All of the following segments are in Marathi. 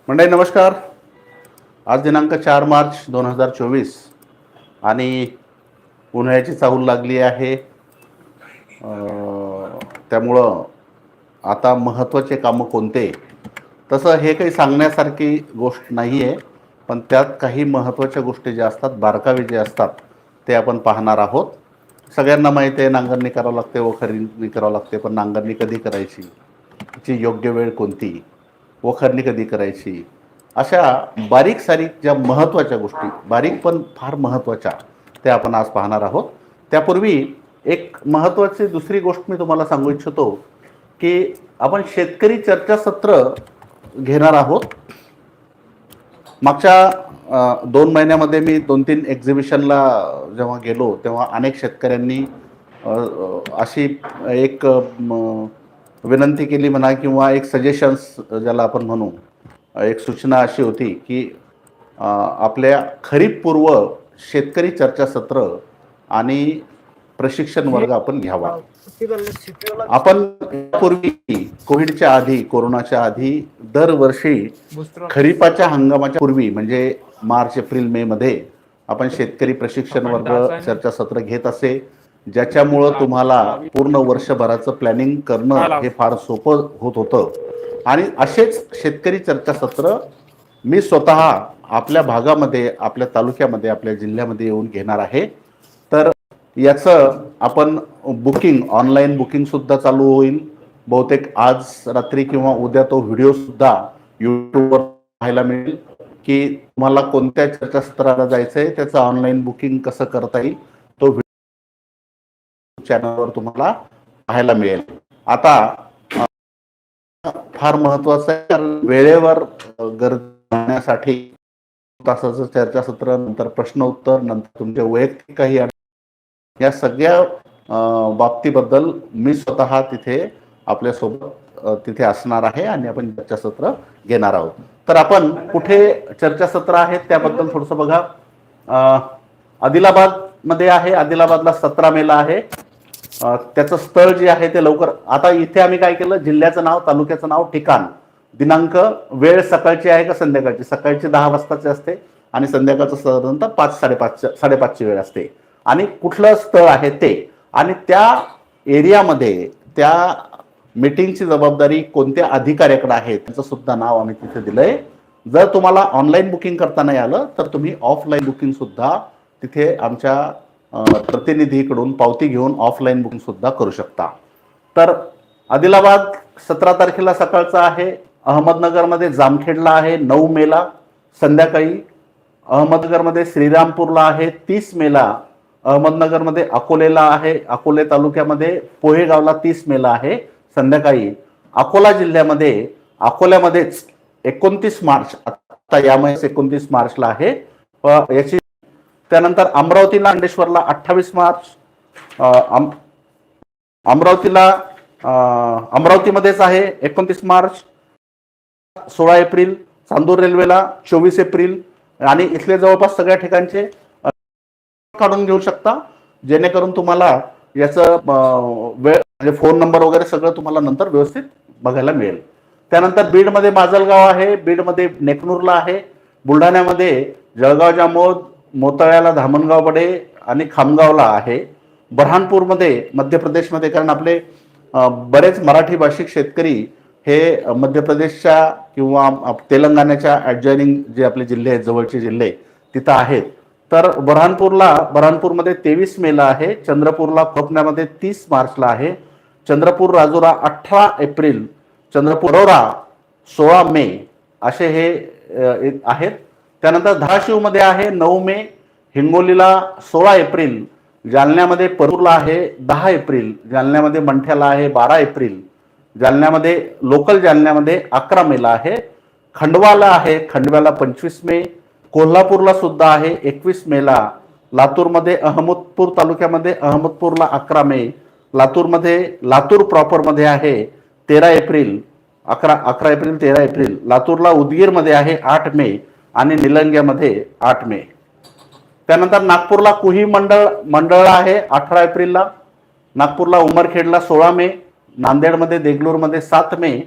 मंडळी नमस्कार. आज दिनांक 4 मार्च 2024 आणि उन्हाळ्याची चाहूल लागली आहे. त्यामुळं आता महत्त्वाचे कामं कोणते, तसं हे काही सांगण्यासारखी गोष्ट नाही आहे, पण त्यात काही महत्त्वाच्या गोष्टी ज्या असतात, बारकावे जे असतात ते आपण पाहणार आहोत. सगळ्यांना माहिती आहे नांगरणी करावं लागते, वखरणी करावं लागते, पण नांगरणी कधी करायची, तिची योग्य वेळ कोणती, वखरणी कधी करायची, अशा बारीक सारीक ज्या महत्त्वाच्या गोष्टी, बारीक पण फार महत्त्वाच्या, त्या आपण आज पाहणार आहोत. त्यापूर्वी एक महत्त्वाची दुसरी गोष्ट मी तुम्हाला सांगू इच्छितो की आपण शेतकरी चर्चासत्र घेणार आहोत. मागच्या 2 महिन्यामध्ये मी 2-3 एक्झिबिशनला जेव्हा गेलो तेव्हा अनेक शेतकऱ्यांनी अशी एक विनंती केली म्हणा, किंवा एक सजेशन्स ज्याला आपण म्हणू, एक सूचना अशी होती की आपल्या खरीपपूर्व शेतकरी चर्चासत्र आणि प्रशिक्षण वर्ग आपण घ्यावा. आपण पूर्वी कोविडच्या आधी, कोरोनाच्या आधी दरवर्षी खरीपाच्या हंगामाच्या पूर्वी म्हणजे मार्च, एप्रिल, मे मध्ये आपण शेतकरी प्रशिक्षण वर्ग चर्चासत्र घेत असे, ज्याच्यामुळं तुम्हाला पूर्ण वर्षभराचं प्लॅनिंग करणं हे फार सोपं होत होतं. आणि असेच शेतकरी चर्चासत्र मी स्वतः आपल्या भागामध्ये, आपल्या तालुक्यामध्ये, आपल्या जिल्ह्यामध्ये येऊन घेणार आहे. तर याचं आपण बुकिंग, ऑनलाईन बुकिंग सुद्धा चालू होईल. बहुतेक आज रात्री किंवा उद्या तो व्हिडिओ सुद्धा यूट्यूबवर पाहायला मिळेल की तुम्हाला कोणत्या चर्चासत्राला जायचंय, त्याचं ऑनलाईन बुकिंग कसं करता येईल, तो व्हिडिओ चॅनलवर तुम्हाला पाहायला मिळेल. आता फार महत्वाचं आहे, कारण वेळेवर गरजेसाठी तासाचं चर्चासत्र, नंतर प्रश्न उत्तर, नंतर तुमचे वैयक्तिक काही, या सगळ्या बाबतीबद्दल मी स्वतः तिथे आपल्यासोबत तिथे असणार आहे आणि आपण चर्चासत्र घेणार आहोत. तर आपण कुठे चर्चासत्र आहेत त्याबद्दल थोडंसं बघा. आदिलाबाद मध्ये आहे. आदिलाबादला 17 मेला आहे. त्याचं स्थळ जे आहे ते लवकर, आता इथे आम्ही काय केलं, जिल्ह्याचं नाव, तालुक्याचं नाव, ठिकाण, दिनांक, वेळ सकाळची आहे का संध्याकाळची, सकाळची 10 वाजताची असते आणि संध्याकाळचं साधारणतः 5-5:30 वेळ असते, आणि कुठलं स्थळ आहे ते, आणि त्या एरियामध्ये त्या मीटिंगची जबाबदारी कोणत्या अधिकाऱ्याकडे आहे त्याचं सुद्धा नाव आम्ही तिथे दिलंय. जर तुम्हाला ऑनलाईन बुकिंग करता नाही आलं तर तुम्ही ऑफलाईन बुकिंग सुद्धा तिथे आमच्या प्रतिनिधीकडून पावती घेऊन ऑफलाईन बुकिंग सुद्धा करू शकता. तर आदिलाबाद 17 तारखेला सकाळचं आहे. अहमदनगरमध्ये जामखेडला आहे 9 मेला संध्याकाळी. अहमदनगरमध्ये श्रीरामपूरला आहे 30 मेला. अहमदनगरमध्ये अकोलेला आहे, अकोले तालुक्यामध्ये पोहेगावला 30 मेला आहे संध्याकाळी. अकोला जिल्ह्यामध्ये अकोल्यामध्येच 29 मार्च, आता या महिन्यात 29 मार्चला आहे याची. त्यानंतर अमरावतीला, अंडेश्वरला 28 मार्च. अमरावतीमध्येच आहे 29 मार्च. 16 एप्रिल. चांदूर रेल्वेला 24 एप्रिल. आणि इथले जवळपास सगळ्या ठिकाणचे काढून घेऊ शकता, जेणेकरून तुम्हाला याचं वेळ, म्हणजे फोन नंबर वगैरे सगळं तुम्हाला नंतर व्यवस्थित बघायला मिळेल. त्यानंतर बीडमध्ये माजलगाव आहे, बीडमध्ये नेकनूरला आहे, बुलढाण्यामध्ये जळगाव जामोद, मोताळ्याला धामणगाव बडे आणि खामगावला आहे, बऱ्हाणपूरमध्ये मध्य प्रदेशमध्ये, कारण आपले बरेच मराठी भाषिक शेतकरी हे मध्य प्रदेशच्या किंवा तेलंगणाच्या ॲडजॉइनिंग जे आपले जिल्हे आहेत, जवळचे जिल्हे तिथं आहेत. तर बऱ्हाणपूरमध्ये 23 मेला आहे. चंद्रपूरला, कोकणामध्ये 30 मार्चला आहे. चंद्रपूर राजुरा 18 एप्रिल. चंद्रपूर अरोरा 16 मे असे हे आहेत. त्यानंतर धाराशिवमध्ये आहे 9 मे. हिंगोलीला 16 एप्रिल. जालन्यामध्ये परतूरला आहे 10 एप्रिल. जालन्यामध्ये मंठ्याला आहे 12 एप्रिल. जालन्यामध्ये, लोकल जालन्यामध्ये 11 मेला आहे. खंडवाला आहे, खंडव्याला 25 मे. कोल्हापूरला सुद्धा आहे 21 मेला. लातूरमध्ये, अहमदपूर तालुक्यामध्ये अहमदपूरला 11 मे. लातूर प्रॉपरमध्ये आहे 13 एप्रिल. 11 April, 13 April. लातूरला उदगीरमध्ये आहे 8 मे आणि निलंग्यामध्ये 8 मे. त्यानंतर नागपूरला कुही मंडळ आहे 18 एप्रिलला. नागपूरला उमरखेडला 16 मे. नांदेडमध्ये, देगलूरमध्ये 7 मे.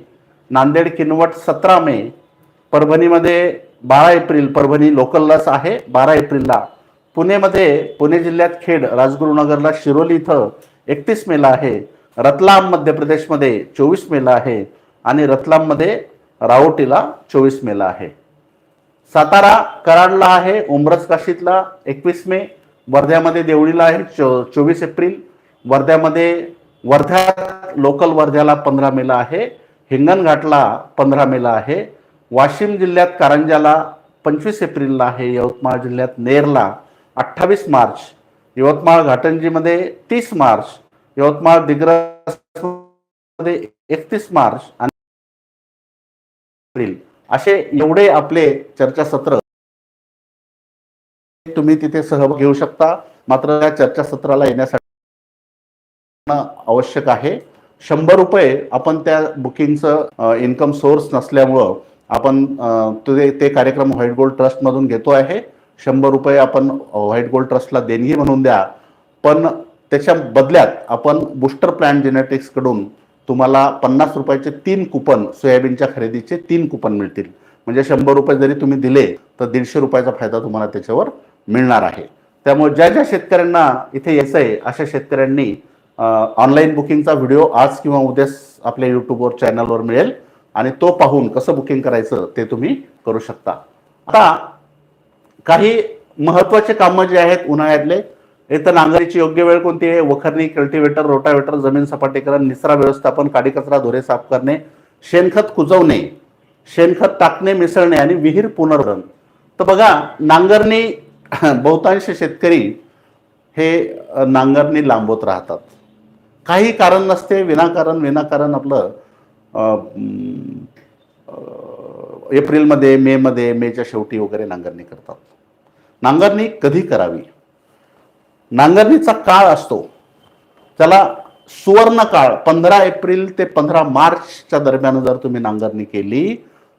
नांदेड किनवट 17 मे. परभणीमध्ये 12 एप्रिल परभणी लोकल लस आहे 12 एप्रिलला. पुणे जिल्ह्यात खेड राजगुरुनगरला शिरोली इथं 31 मेला आहे. रतलाम मध्य प्रदेशमध्ये 24 मेला आहे आणि रतलाममध्ये राओटीला 24 मेला आहे. सातारा कराडला आहे उमरस काशीतला 21 मे. वर्ध्यामध्ये देवळीला आहे 24 एप्रिल. वर्ध्यात लोकल वर्ध्याला 15 मेला आहे. हिंगणघाटला 15 मेला आहे. वाशिम जिल्ह्यात कारंजाला 25 एप्रिलला आहे. यवतमाळ जिल्ह्यात नेरला 28 मार्च. यवतमाळ घाटंजीमध्ये 30 मार्च. यवतमाळ दिग्रसमध्ये 31 मार्च आणि एप्रिल असे एवढे आपले चर्चासत्र तुम्ही तिथे सहभाग घेऊ शकता. मात्र या चर्चासत्राला येण्यासाठी आवश्यक आहे 100 रुपये. आपण त्या बुकिंगचं इन्कम सोर्स नसल्यामुळं आपण ते कार्यक्रम व्हाईट गोल्ड ट्रस्ट मधून घेतो आहे. 100 रुपये आपण व्हाईट गोल्ड ट्रस्टला देणगी म्हणून द्या. पण त्याच्या बदल्यात आपण बुस्टर प्लॅन जेनेटिक्स कडून तुम्हाला 50 रुपयाचे 3 कुपन सोयाबीनच्या खरेदीचे 3 कुपन मिळतील. म्हणजे 100 रुपये जरी तुम्ही दिले तर 150 रुपयाचा फायदा तुम्हाला त्याच्यावर मिळणार आहे. त्यामुळे ज्या शेतकऱ्यांना इथे यायचं आहे अशा शेतकऱ्यांनी ऑनलाईन बुकिंगचा व्हिडिओ आज किंवा उद्या आपल्या यूट्यूबवर चॅनलवर मिळेल आणि तो पाहून कसं बुकिंग करायचं ते तुम्ही करू शकता. आता काही महत्वाचे कामं जे आहेत उन्हाळ्यातले, एक तर नांगरीची योग्य वेळ कोणती आहे, वखरणी, कल्टिवेटर, रोटावेटर, जमीन सपाटीकरण, निचरा व्यवस्थापन, काडीकचरा, धुरे साफ करणे, शेणखत कुजवणे, शेणखत टाकणे, मिसळणे आणि विहीर पुनर्भरण. तर बघा नांगरणी बहुतांश शेतकरी हे नांगरणी लांबवत राहतात. काही कारण नसते, विनाकारण आपलं एप्रिलमध्ये मेच्या शेवटी वगैरे नांगरणी करतात. नांगरणी कधी करावी? नांगरणीचा काळ असतो त्याला सुवर्ण काळ. 15 एप्रिल ते 15 मार्चच्या दरम्यान जर तुम्ही नांगरणी केली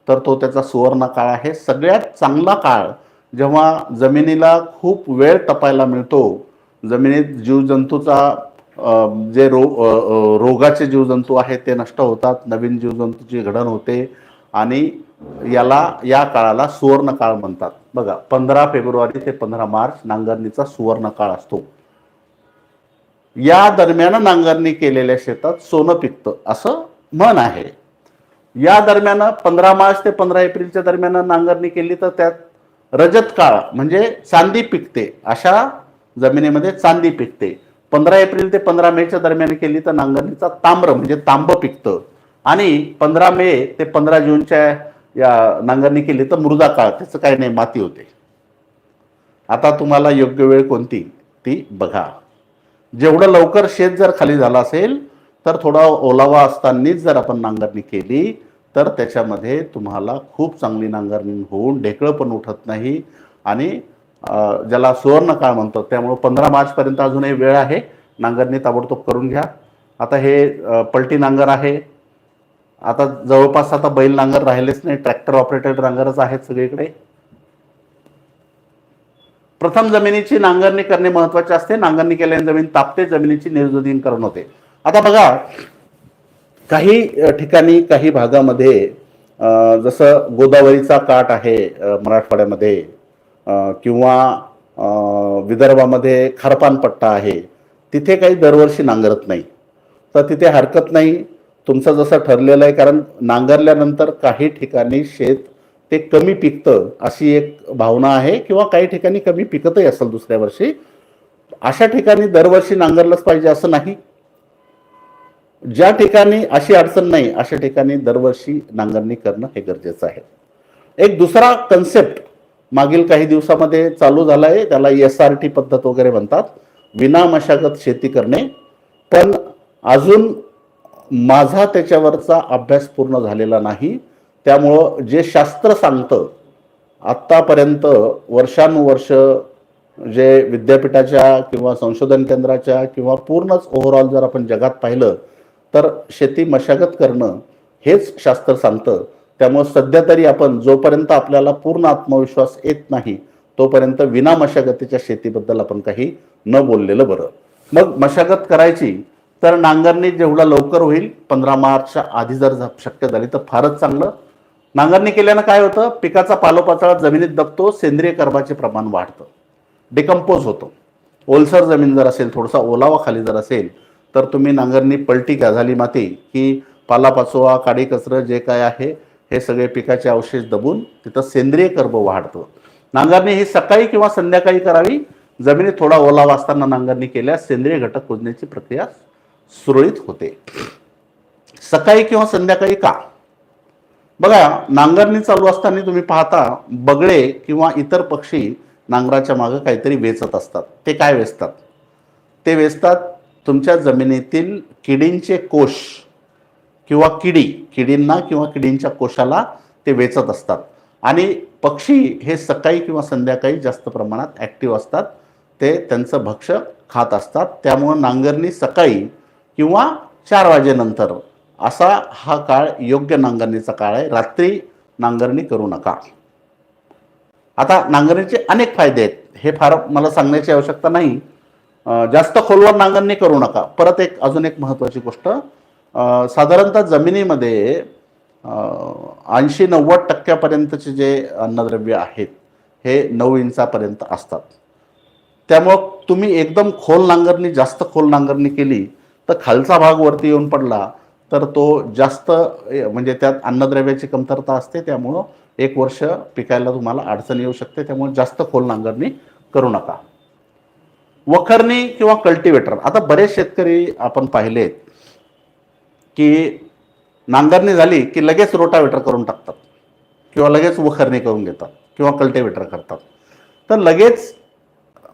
तर तो त्याचा सुवर्ण काळ आहे. सगळ्यात चांगला काळ जेव्हा जमिनीला खूप वेळ तपायला मिळतो, जमिनीत जीवजंतूचा जे रोगाचे जीवजंतू आहेत ते नष्ट होतात, नवीन जीवजंतूची घडण होते आणि या काळाला सुवर्ण काळ म्हणतात. बघा 15 फेब्रुवारी ते 15 मार्च नांगरणीचा सुवर्ण काळ असतो. या दरम्यान नांगरणी केलेल्या शेतात सोनं पिकतं असं म्हण आहे. या दरम्यान 15 मार्च ते 15 एप्रिलच्या दरम्यान नांगरणी केली तर त्यात रजत काळ म्हणजे चांदी पिकते. अशा जमिनीमध्ये चांदी पिकते. 15 एप्रिल ते 15 मेच्या दरम्यान केली तर नांगरणीचा ताम्र म्हणजे तांब पिकतं. आणि 15 मे ते 15 जूनच्या या नांगरणी केली तर मृदा काळ, त्याचं काही नाही, माती होते. आता तुम्हाला योग्य वेळ कोणती ती बघा. जेवढं लवकर शेत जर खाली झालं असेल तर थोडा ओलावा असतानाच जर आपण नांगरणी केली तर त्याच्यामध्ये तुम्हाला खूप चांगली नांगरणी होऊन ढेकळं पण उठत नाही आणि ज्याला सुवर्ण काळ म्हणतो. त्यामुळे 15 मार्च पर्यंत अजूनही वेळ आहे. नांगरणी ताबडतोब करून घ्या. आता हे पलटी नांगर आहे. आता जवळपास आता बैल नांगर राहिलेच नाही, ट्रॅक्टर ऑपरेटेड नांगरच आहेत सगळीकडे. प्रथम जमिनीची नांगरणी करणे महत्वाचे असते. नांगरणी केल्याने जमीन तापते, जमिनीची निर्जलीकरण होते. आता बघा काही ठिकाणी काही भागामध्ये जसं गोदावरीचा काठ आहे मराठवाड्यामध्ये किंवा विदर्भामध्ये खारपान पट्टा आहे, तिथे काही दरवर्षी नांगरत नाही. तर तिथे हरकत नाही, तुमचं जसं ठरलेलं आहे. कारण नांगरल्यानंतर काही ठिकाणी शेत ते कमी पिकतं अशी एक भावना आहे किंवा काही ठिकाणी कमी पिकतही असेल दुसऱ्या वर्षी. अशा ठिकाणी दरवर्षी नांगरलंच पाहिजे असं नाही. ज्या ठिकाणी अशी अडचण नाही अशा ठिकाणी दरवर्षी नांगरणी करणं हे गरजेचं आहे. एक दुसरा कन्सेप्ट मागील काही दिवसामध्ये चालू झाला आहे, त्याला SRT पद्धत वगैरे म्हणतात, विना मशागत शेती करणे. पण अजून माझा त्याच्यावरचा अभ्यास पूर्ण झालेला नाही. त्यामुळं जे शास्त्र सांगतं आत्तापर्यंत वर्षानुवर्ष जे विद्यापीठाच्या किंवा संशोधन केंद्राच्या किंवा पूर्णच ओव्हरऑल जर आपण जगात पाहिलं तर शेती मशागत करणं हेच शास्त्र सांगतं. त्यामुळे सध्या तरी आपण जोपर्यंत आपल्याला पूर्ण आत्मविश्वास येत नाही तोपर्यंत विना मशागतीच्या शेतीबद्दल आपण काही न बोललेलं बरं. मग मशागत करायची तर नांगरणी जेवढा लवकर होईल 15 मार्चच्या आधी जर शक्य झाली तर फारच चांगलं. नांगरणी केल्यानं काय होतं, पिकाचा पालोपाचोळा जमिनीत दबतो, सेंद्रिय कर्बाचे प्रमाण वाढतं, डिकम्पोज होतो. ओलसर जमीन जर असेल, थोडासा ओलावा खाली जर असेल, तर तुम्ही नांगरणी पलटी का झाली माती की पालापाचोळा, काडी कचरं जे काय आहे हे सगळे पिकाचे अवशेष दबून तिथं सेंद्रिय कर्ब वाढतं. नांगरणी ही सकाळी किंवा संध्याकाळी करावी. जमिनीत थोडा ओलावा असताना नांगरणी केल्यास सेंद्रिय घटक कुजण्याची प्रक्रिया सुरळीत होते. सकाळी किंवा संध्याकाळी का? बघा, नांगरणी चालू असताना तुम्ही पाहता बगळे किंवा इतर पक्षी नांगराच्या मागे काहीतरी वेचत असतात. ते काय वेचतात? ते वेचतात तुमच्या जमिनीतील किडींचे कोश किंवा किडींना किंवा किडींच्या कोशाला ते वेचत असतात. आणि पक्षी हे सकाळी किंवा संध्याकाळी जास्त प्रमाणात ॲक्टिव्ह असतात, ते त्यांचं भक्ष्य खात असतात. त्यामुळं नांगरणी सकाळी किंवा 4 वाजेनंतर असा हा काळ योग्य नांगरणीचा काळ आहे. रात्री नांगरणी करू नका. आता नांगरणीचे अनेक फायदे आहेत, हे फार मला सांगण्याची आवश्यकता नाही. जास्त खोलवर नांगरणी करू नका. परत अजून एक महत्त्वाची गोष्ट, साधारणतः जमिनीमध्ये 80-90% जे अन्नद्रव्य आहेत हे 9 इंचापर्यंत असतात. त्यामुळं तुम्ही एकदम खोल नांगरणी, जास्त खोल नांगरणी केली तर खालचा भाग वरती येऊन पडला तर तो जास्त म्हणजे त्यात अन्नद्रव्याची कमतरता असते. त्यामुळं 1 वर्ष पिकायला तुम्हाला अडचण येऊ शकते. त्यामुळे जास्त खोल नांगरणी करू नका. वखरणी किंवा कल्टिवेटर, आता बरेच शेतकरी आपण पाहिलेत की नांगरणी झाली की लगेच रोटावेटर करून टाकतात किंवा लगेच वखरणी करून घेतात किंवा कल्टिवेटर करतात. तर लगेच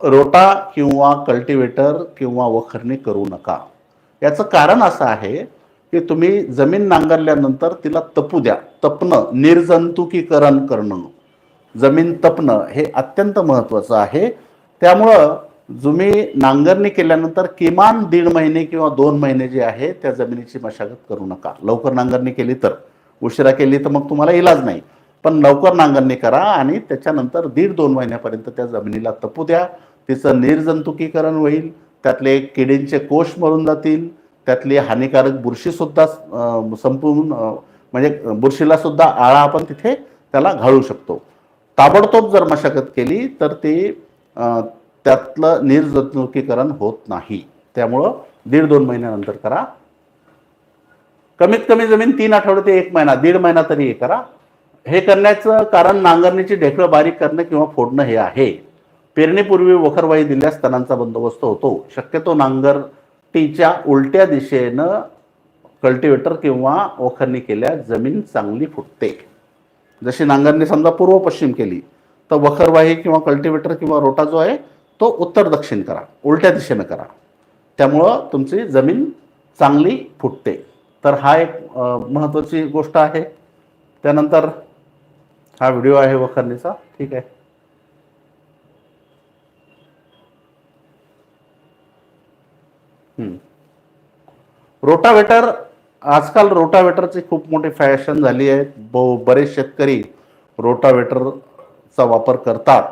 रोटा किंवा कल्टिवेटर किंवा वखरणी करू नका. याचं कारण असं आहे की तुम्ही जमीन नांगरल्यानंतर तिला तपू द्या. तपणं, निर्जंतुकीकरण करणं, जमीन तपणं हे अत्यंत महत्त्वाचं आहे. त्यामुळं तुम्ही नांगरणी केल्यानंतर किमान 1.5 महिने किंवा 2 महिने जे आहे त्या जमिनीची मशागत करू नका. लवकर नांगरणी केली तर, उशिरा केली तर मग तुम्हाला इलाज नाही. पण लवकर नांगरणी करा आणि त्याच्यानंतर 1.5-2 महिन्यापर्यंत त्या जमिनीला तपू द्या. तिचं निर्जंतुकीकरण होईल, त्यातले किडींचे कोष मरून जातील, त्यातली हानिकारक बुरशीसुद्धा संपून म्हणजे बुरशीला सुद्धा आळा आपण तिथे त्याला घालू शकतो. ताबडतोब जर मशागत केली तर ती त्यातलं निर्जंतुकीकरण होत नाही. त्यामुळं 1.5-2 महिन्यानंतर करा. कमीत कमी जमीन 3 आठवडे ते 1 महिना, 1.5 महिना तरी हे करा. हे करण्याचं कारण नांगरणीची ढेकळं बारीक करणं किंवा फोडणं हे आहे. पेरणीपूर्वी वखरवाही दिल्यास तणांचा बंदोबस्त होतो. शक्यतो नांगरटीच्या उलट्या दिशेनं कल्टिवेटर किंवा वखरणी केल्यास जमीन चांगली फुटते. जशी नांगरणी समजा पूर्व पश्चिम केली तर वखरवाही किंवा कल्टिवेटर किंवा रोटा जो आहे तो उत्तर दक्षिण करा, उलट्या दिशेनं करा. त्यामुळं तुमची जमीन चांगली फुटते. तर हा एक महत्त्वाची गोष्ट आहे. त्यानंतर हा व्हिडिओ आहे वखरणीचा. ठीक आहे. रोटावेटर, आजकाल रोटावेटरची खूप मोठी फॅशन झाली आहे. बरेच शेतकरी रोटावेटरचा वापर करतात.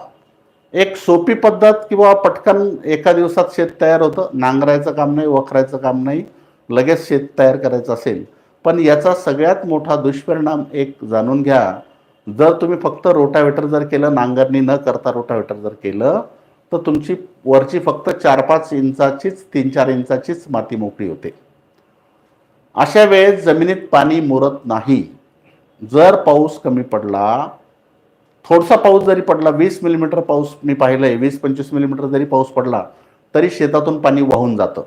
एक सोपी पद्धत किंवा पटकन एका दिवसात शेत तयार होतं. नांगरायचं काम नाही, वखरायचं काम नाही, लगेच शेत तयार करायचं असेल. पण याचा सगळ्यात मोठा दुष्परिणाम एक जाणून घ्या. जर तुम्ही फक्त रोटावेटर जर केलं, नांगरणी न करता रोटावेटर जर केलं तर तुमची वरची फक्त 4-5 इंचाचीच, 3-4 इंचाचीच माती मोकळी होते. अशा वेळेस जमिनीत पाणी मुरत नाही. जर पाऊस कमी पडला, थोडासा पाऊस जरी पडला, 20 मिलीमीटर पाऊस मी पाहिलंय, 20-25 मिलीमीटर जरी पाऊस पडला तरी शेतातून पाणी वाहून जातं.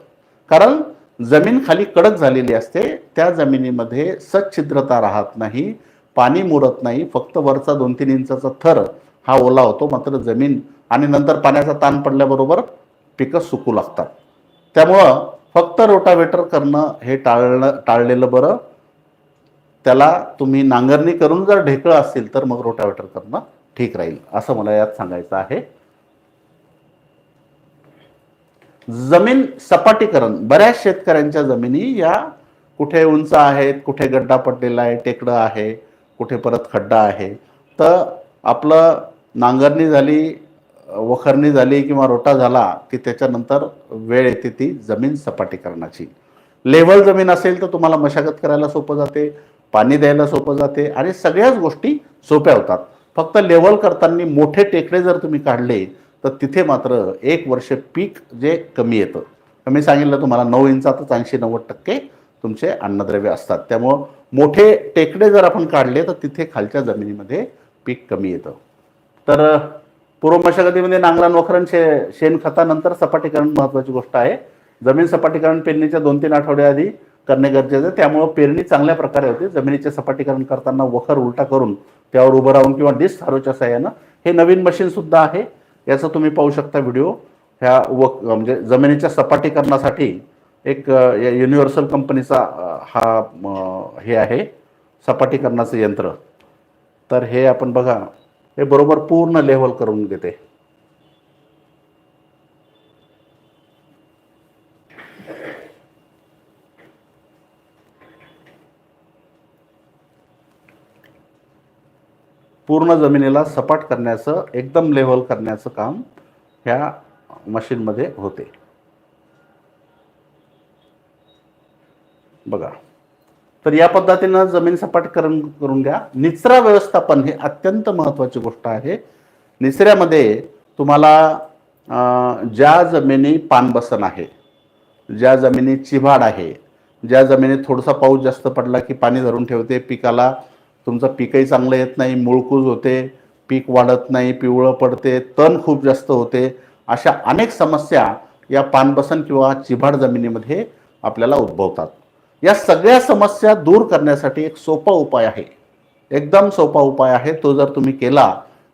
कारण जमीन खाली कडक झालेली असते. त्या जमिनीमध्ये सच्छिद्रता राहत नाही, पाणी मुरत नाही. फक्त वरचा 2-3 इंचाचा थर हा ओला होतो. मात्र जमीन आणि नंतर पाण्याचा ताण पडल्याबरोबर पिकं सुकू लागतात. त्यामुळं फक्त रोटावेटर करणं हे टाळलेलं बरं. त्याला तुम्ही नांगरणी करून जर ढेकळं असेल तर मग रोटावेटर करणं ठीक राहील, असं मला यात सांगायचं आहे. जमीन सपाटीकरण, बऱ्याच शेतकऱ्यांच्या जमिनी या कुठे उंच आहेत, कुठे गड्डा पडलेला आहे, टेकडं आहे, कुठे परत खड्डा आहे. तर आपलं नांगरणी झाली, वखरणी झाली किंवा रोटा झाला की त्याच्यानंतर वेळ येते ती जमीन सपाटीकरणाची. लेव्हल जमीन असेल तर तुम्हाला मशागत करायला सोपं जाते. पाणी द्यायला सोपं जाते आणि सगळ्याच गोष्टी सोप्या होतात. फक्त लेवल करताना मोठे टेकडे जर तुम्ही काढले तर तिथे मात्र 1 वर्ष पीक जे कमी येतं. मी सांगितलं तुम्हाला 9 इंचातच 80-90% तुमचे अन्नद्रव्य असतात. त्यामुळं मोठे टेकडे जर आपण काढले तर तिथे खालच्या जमिनीमध्ये पीक कमी येतं. तर पूर्व मशागतीमध्ये नांगरान वखरण शेणखतानंतर सपाटीकरण महत्त्वाची गोष्ट आहे. जमीन सपाटीकरण पेरणीच्या 2-3 आठवड्या आधी करणे गरजेचं आहे. त्यामुळे पेरणी चांगल्या प्रकारे होते. जमिनीचे सपाटीकरण करताना वखर उलटा करून त्यावर उभं राहून किंवा डिस्क हारोच्या साहाय्यानं, हे नवीन मशीन सुद्धा आहे, याचं तुम्ही पाहू शकता व्हिडिओ. ह्या म्हणजे जमिनीच्या सपाटीकरणासाठी एक युनिव्हर्सल कंपनीचा हा हे आहे सपाटीकरणाचं यंत्र. तर हे आपण बघा, हे बरोबर पूर्ण लेव्हल करून घेते. पूर्ण जमिनीला सपाट करण्याचं, एकदम लेव्हल करण्याचं काम ह्या मशीनमध्ये होते. बघा, तर या पद्धतीनं जमीन सपाटीकरण करून घ्या. निचरा व्यवस्थापन हे अत्यंत महत्त्वाची गोष्ट आहे. निचऱ्यामध्ये तुम्हाला ज्या जमिनी पानबसन आहे, ज्या जमिनी चिभाड आहे, ज्या जमिनीत थोडासा पाऊस जास्त पडला की पाणी धरून ठेवते, पिकाला तुमचं पीकही चांगलं येत नाही, मुळकूज होते, पीक वाढत नाही, पिवळं पडते, तण खूप जास्त होते, अशा अनेक समस्या या पानबसन किंवा चिभाड जमिनीमध्ये आपल्याला उद्भवतात. या सगळ्या समस्या दूर करण्यासाठी एक सोपा उपाय आहे, एकदम सोपा उपाय आहे. तो जर तुम्ही केला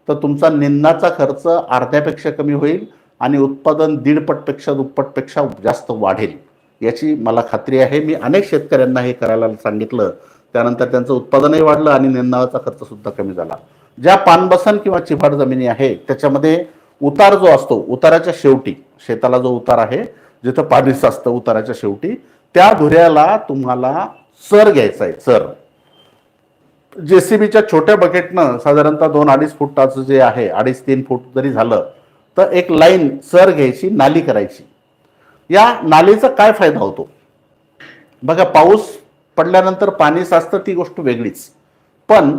तर तुमचा निंदाचा खर्च अर्ध्यापेक्षा कमी होईल आणि उत्पादन 1.5-पेक्षा दुप्पटपेक्षा जास्त वाढेल, याची मला खात्री आहे. मी अनेक शेतकऱ्यांना हे करायला सांगितलं, त्यानंतर त्यांचं उत्पादनही वाढलं आणि निंदाचा खर्च सुद्धा कमी झाला. ज्या पानबसन किंवा चिभाड जमिनी आहे त्याच्यामध्ये उतार जो असतो, उताराच्या शेवटी, शेताला जो उतार आहे जिथं पाणी साचतं उताराच्या शेवटी, त्या धुऱ्याला तुम्हाला चर घ्यायचा आहे. चर जेसीबीच्या छोट्या बकेटनं साधारणतः 2-2.5 फुटाचं जे आहे, 2.5-3 फूट जरी झालं तर एक लाईन चर घ्यायची, नाली करायची. या नालीचा काय फायदा होतो बघा, पाऊस पडल्यानंतर पाणी साचतं ती गोष्ट वेगळीच, पण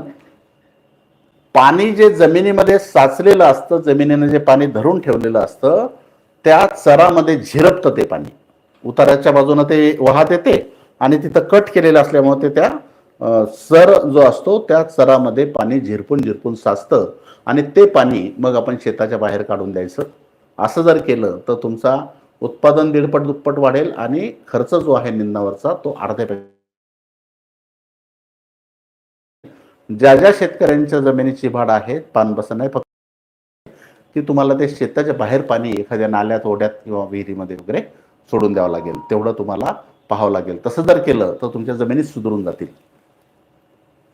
पाणी जे जमिनीमध्ये साचलेलं असतं, जमिनीने जे पाणी धरून ठेवलेलं असतं, त्या चरामध्ये झिरपतं ते पाणी. उताराच्या बाजूने ते वाहत येते आणि तिथं कट केलेलं असल्यामुळे ते त्या चर जो असतो त्या चरामध्ये पाणी झिरपून झिरपून साचतं आणि ते पाणी मग आपण शेताच्या बाहेर काढून द्यायचं. असं जर केलं तर तुमचा उत्पादन 1.5 दुप्पट वाढेल आणि खर्च जो आहे निंदावरचा तो अर्ध्यापेक्षा. ज्या ज्या शेतकऱ्यांच्या जमिनीची भाड आहे, पानबसन आहे, फक्त की तुम्हाला ते शेताच्या बाहेर पाणी एखाद्या नाल्यात, ओढ्यात किंवा विहिरीमध्ये वगैरे सोडून द्यावं लागेल, तेवढं तुम्हाला पाहावं लागेल. तसं जर केलं तर तुमच्या जमिनी सुधारून जातील.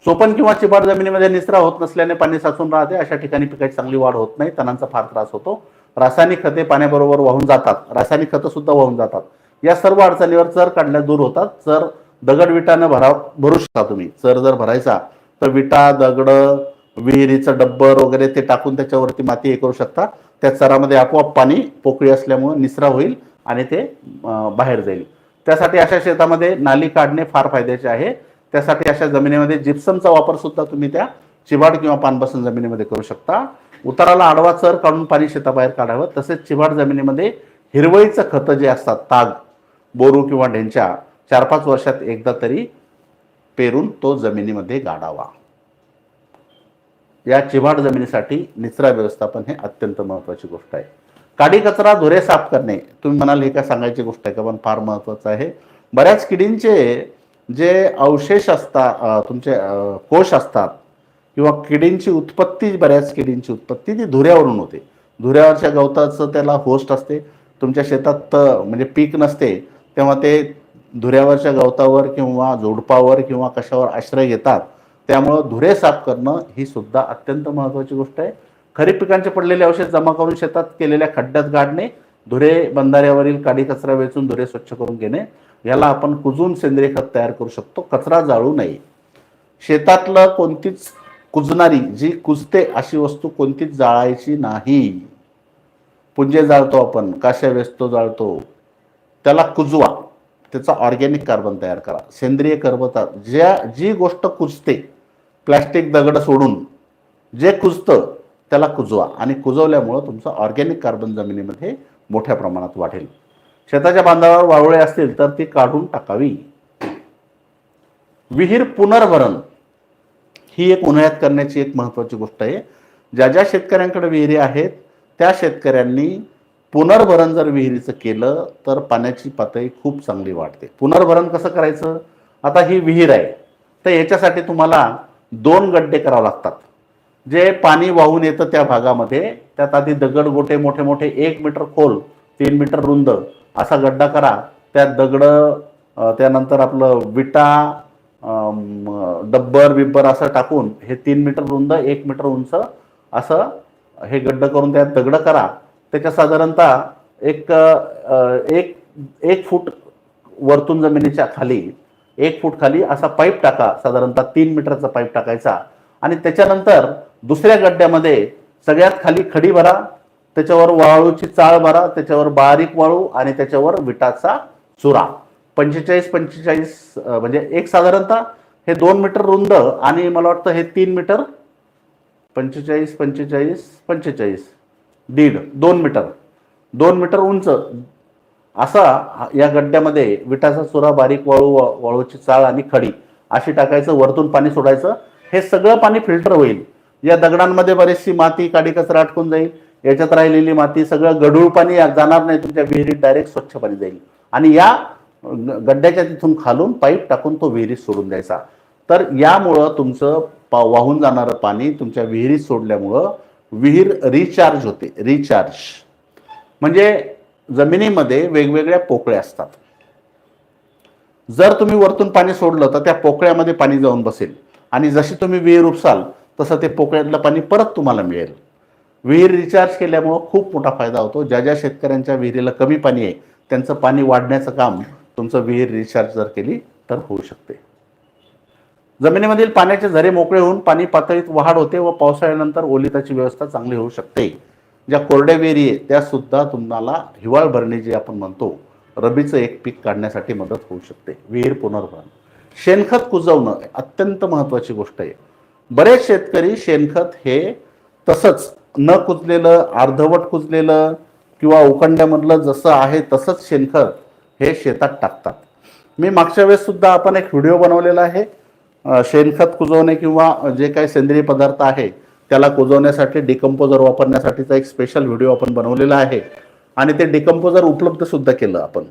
सोपन किंवा चिभाड जमिनीमध्ये निचरा होत नसल्याने पाणी साचून राहते, अशा ठिकाणी पिकाची चांगली वाढ होत नाही, तणांचा फार त्रास होतो. रासायनिक खते पाण्याबरोबर वाहून जातात, रासायनिक खतं सुद्धा वाहून जातात. या सर्व अडचणीवर चर काढल्या दूर होतात. चर दगड विटानं भरू शकता तुम्ही. चर जर भरायचा तर विटा, दगड, विहिरीचं डब्बर वगैरे ते टाकून त्याच्यावरती माती हे करू शकता. त्या चरामध्ये आपोआप पाणी पोकळी असल्यामुळे निचरा होईल आणि ते बाहेर जाईल. त्यासाठी अशा शेतामध्ये नाली काढणे फार फायद्याचे आहे. त्यासाठी अशा जमिनीमध्ये जिप्समचा वापर सुद्धा तुम्ही त्या चिभाड किंवा पानबसन जमिनीमध्ये करू शकता. उताराला आडवा चर काढून पाणी शेताबाहेर काढावं. तसेच चिभाड जमिनीमध्ये हिरवळीचं खतं जे असतात, ताग, बोरू किंवा ढेंच्या 4-5 वर्षात एकदा तरी पेरून तो जमिनीमध्ये गाडावा. या चिभाड जमिनीसाठी निचरा व्यवस्थापन हे अत्यंत महत्त्वाची गोष्ट आहे. काडी कचरा, धुरे साफ करणे. तुम्ही म्हणाल हे काय सांगायची गोष्ट आहे का, पण फार महत्त्वाचं आहे. बऱ्याच किडींचे जे अवशेष असतात, तुमचे कोश असतात किंवा किडींची उत्पत्ती, बऱ्याच किडींची उत्पत्ती ती धुऱ्यावरून होते. धुऱ्यावरच्या गवताचं त्याला होस्ट असते. तुमच्या शेतात म्हणजे पीक नसते तेव्हा ते धुऱ्यावरच्या गवतावर किंवा झुडपावर किंवा कशावर आश्रय घेतात. त्यामुळं धुरे साफ करणं ही सुद्धा अत्यंत महत्त्वाची गोष्ट आहे. खरीप पिकांचे पडलेले अवशेष जमा करून शेतात केलेल्या खड्ड्यात गाडणे, धुरे बंधाऱ्यावरील काडी कचरा वेचून धुरे स्वच्छ करून घेणे, याला आपण कुजून सेंद्रिय खत तयार करू शकतो. कचरा जाळू नये. शेतातलं कोणतीच कुजणारी, जी कुजते अशी वस्तू कोणतीच जाळायची नाही. पुंजे जाळतो आपण, काश्या वेचतो, जाळतो, त्याला कुजवा. त्याचा ऑर्गॅनिक कार्बन तयार करा. सेंद्रिय कार्बन जी गोष्ट कुजते, प्लॅस्टिक दगड सोडून जे कुजतं त्याला कुजवा, आणि कुजवल्यामुळं तुमचं ऑर्गॅनिक कार्बन जमिनीमध्ये मोठ्या प्रमाणात वाढेल. शेताच्या बांधावर वाळूळे असतील तर ती काढून टाकावी. विहीर पुनर्भरण ही एक उन्हाळ्यात करण्याची एक महत्त्वाची गोष्ट आहे. ज्या ज्या शेतकऱ्यांकडे विहिरी आहेत त्या शेतकऱ्यांनी पुनर्भरण जर विहिरीचं केलं तर पाण्याची पातळी खूप चांगली वाढते. पुनर्भरण कसं करायचं? आता ही विहीर आहे, तर याच्यासाठी तुम्हाला 2 गड्डे करावे लागतात. जे पाणी वाहून येतं त्या भागामध्ये त्यात आधी दगड गोटे मोठे मोठे 1 मीटर खोल 3 मीटर रुंद असा गड्डा करा. त्यात दगड, त्यानंतर आपलं विटा, डब्बर बिब्बर असं टाकून हे 3 मीटर रुंद 1 मीटर उंच असं हे गड्ड करून त्यात दगड करा. त्याच्या साधारणतः एक फूट वरतून जमिनीच्या खाली 1 फूट खाली असा पाईप टाका. साधारणतः 3 मीटरचा पाईप टाकायचा, आणि त्याच्यानंतर दुसऱ्या गड्ड्यामध्ये सगळ्यात खाली खडी भरा, त्याच्यावर वाळूची चाळ भरा, त्याच्यावर बारीक वाळू आणि त्याच्यावर विटाचा चुरा. 45-45 म्हणजे एक साधारणतः हे 2 मीटर रुंद आणि मला वाटतं हे 3 मीटर 45-45-45 2 मीटर उंच असा या गड्ड्यामध्ये विटाचा चुरा, बारीक वाळू, वाळूची चाळ आणि खडी अशी टाकायचं. वरतून पाणी सोडायचं. हे सगळं पाणी फिल्टर होईल. या दगडांमध्ये बरीचशी माती, काडी कचरा अटकून जाईल. याच्यात राहिलेली माती सगळं गढूळ पाणी जाणार नाही, तुमच्या विहिरीत डायरेक्ट स्वच्छ पाणी जाईल. आणि या गड्ड्याच्या तिथून खालून पाईप टाकून तो विहिरीत सोडून द्यायचा. तर यामुळं तुमचं वाहून जाणारं पाणी तुमच्या विहिरीत सोडल्यामुळं विहीर रिचार्ज होते. रिचार्ज म्हणजे जमिनीमध्ये वेगवेगळ्या पोकळ्या असतात. जर तुम्ही वरतून पाणी सोडलं तर त्या पोकळ्यामध्ये पाणी जाऊन बसेल, आणि जशी तुम्ही विहीर उपसाल तसं ते पोकळ्यातलं पाणी परत तुम्हाला मिळेल. विहीर रिचार्ज केल्यामुळं खूप मोठा फायदा होतो. ज्या ज्या शेतकऱ्यांच्या विहिरीला कमी पाणी आहे त्यांचं पाणी वाढण्याचं काम तुमचं विहीर रिचार्ज जर केली तर होऊ शकते. जमिनीमधील पाण्याचे झरे मोकळे होऊन पाणी पातळीत वाढ होते व पावसाळ्यानंतर ओलिताची व्यवस्था चांगली होऊ शकते. ज्या कोरड्या विहिरी आहेत त्या सुद्धा तुम्हाला हिवाळ भरणी जे आपण म्हणतो रबीचं एक पीक काढण्यासाठी मदत होऊ शकते. विहीर पुनर्भरण. शेणखत कुजवणं अत्यंत महत्त्वाची गोष्ट आहे. बरेच शेतकरी शेणखत हे तसंच न कुजलेलं, अर्धवट कुजलेलं किंवा उकंड्यामधलं जसं आहे तसंच शेणखत हे शेतात टाकतात. मी मागच्या वेळेस सुद्धा आपण एक व्हिडिओ बनवलेला आहे. शेणखत कुजवणे किंवा जे काही सेंद्रिय पदार्थ आहे त्याला कुजवण्यासाठी डिकम्पोजर वापरण्यासाठीचा एक स्पेशल व्हिडिओ आपण बनवलेला आहे, आणि ते डिकम्पोजर उपलब्ध सुद्धा केलं आपण.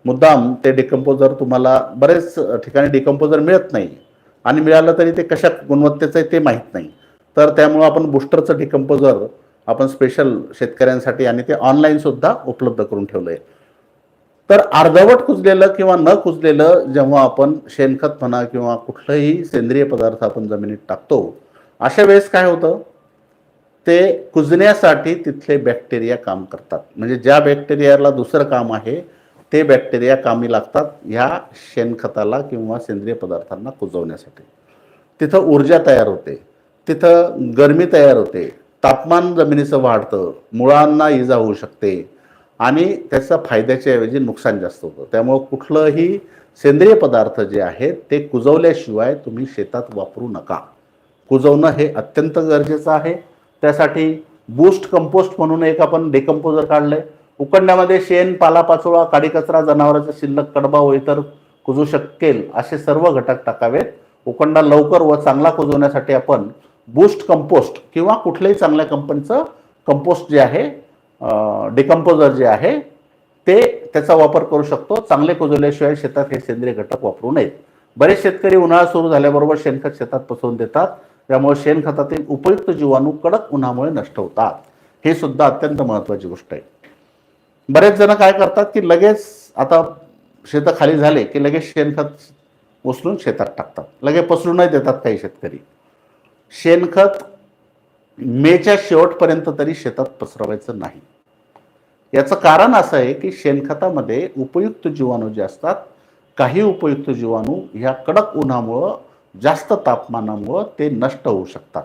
मुद्दाम ते डिकम्पोजर तुम्हाला बरेच ठिकाणी डिकम्पोजर मिळत नाही, आणि मिळालं तरी ते कशा गुणवत्तेचं आहे ते माहीत नाही. तर त्यामुळं आपण बुस्टरचं डिकम्पोजर आपण स्पेशल शेतकऱ्यांसाठी आणि ते ऑनलाईन सुद्धा उपलब्ध करून ठेवलं आहे. तर अर्धवट कुजलेलं किंवा न कुजलेलं जेव्हा आपण शेणखत म्हणा किंवा कुठलंही सेंद्रिय पदार्थ आपण जमिनीत टाकतो, अशा वेळेस काय होतं, ते कुजण्यासाठी तिथले बॅक्टेरिया काम करतात. म्हणजे ज्या बॅक्टेरियाला दुसरं काम आहे ते बॅक्टेरिया कामी लागतात ह्या शेणखताला किंवा सेंद्रिय पदार्थांना कुजवण्यासाठी. तिथं ऊर्जा तयार होते, तिथं गरमी तयार होते, तापमान जमिनीचं वाढतं, मुळांना इजा होऊ शकते, आणि त्याचा फायद्याच्या ऐवजी नुकसान जास्त होतं. त्यामुळं कुठलंही सेंद्रिय पदार्थ जे आहेत ते कुजवल्याशिवाय तुम्ही शेतात वापरू नका. कुजवणं हे अत्यंत गरजेचं आहे. त्यासाठी बूस्ट कंपोस्ट म्हणून एक आपण डिकम्पोजर काढलंय. उकंड्यामध्ये शेण, पालापाचोळा, काडी कचरा, जनावरांचा शिल्लक कडबा व इतर कुजू शकेल असे सर्व घटक टाकावेत. उकंडा लवकर व चांगला कुजवण्यासाठी आपण बूस्ट कंपोस्ट किंवा कुठल्याही चांगल्या कंपनीचं कंपोस्ट जे आहे, डिकम्पोजर जे आहे ते त्याचा वापर करू शकतो. चांगले कुजवल्याशिवाय शेतात हे सेंद्रिय घटक वापरू नयेत. बरेच शेतकरी उन्हाळा सुरू झाल्याबरोबर शेणखत शेतात पसरवून देतात, त्यामुळे शेणखतातील उपयुक्त जीवाणू कडक उन्हामुळे नष्ट होतात. हे सुद्धा अत्यंत महत्त्वाची गोष्ट आहे. बरेच जण काय करतात की लगेच आता शेतं खाली झाले की लगेच शेणखत उचलून शेतात टाकतात, लगेच पसरूनही देतात काही शेतकरी. शेणखत मेच्या शेवटपर्यंत तरी शेतात पसरवायचं नाही. याचं कारण असं आहे की शेणखतामध्ये उपयुक्त जीवाणू जे असतात, काही उपयुक्त जीवाणू ह्या कडक उन्हामुळं, जास्त तापमानामुळं ते नष्ट होऊ शकतात,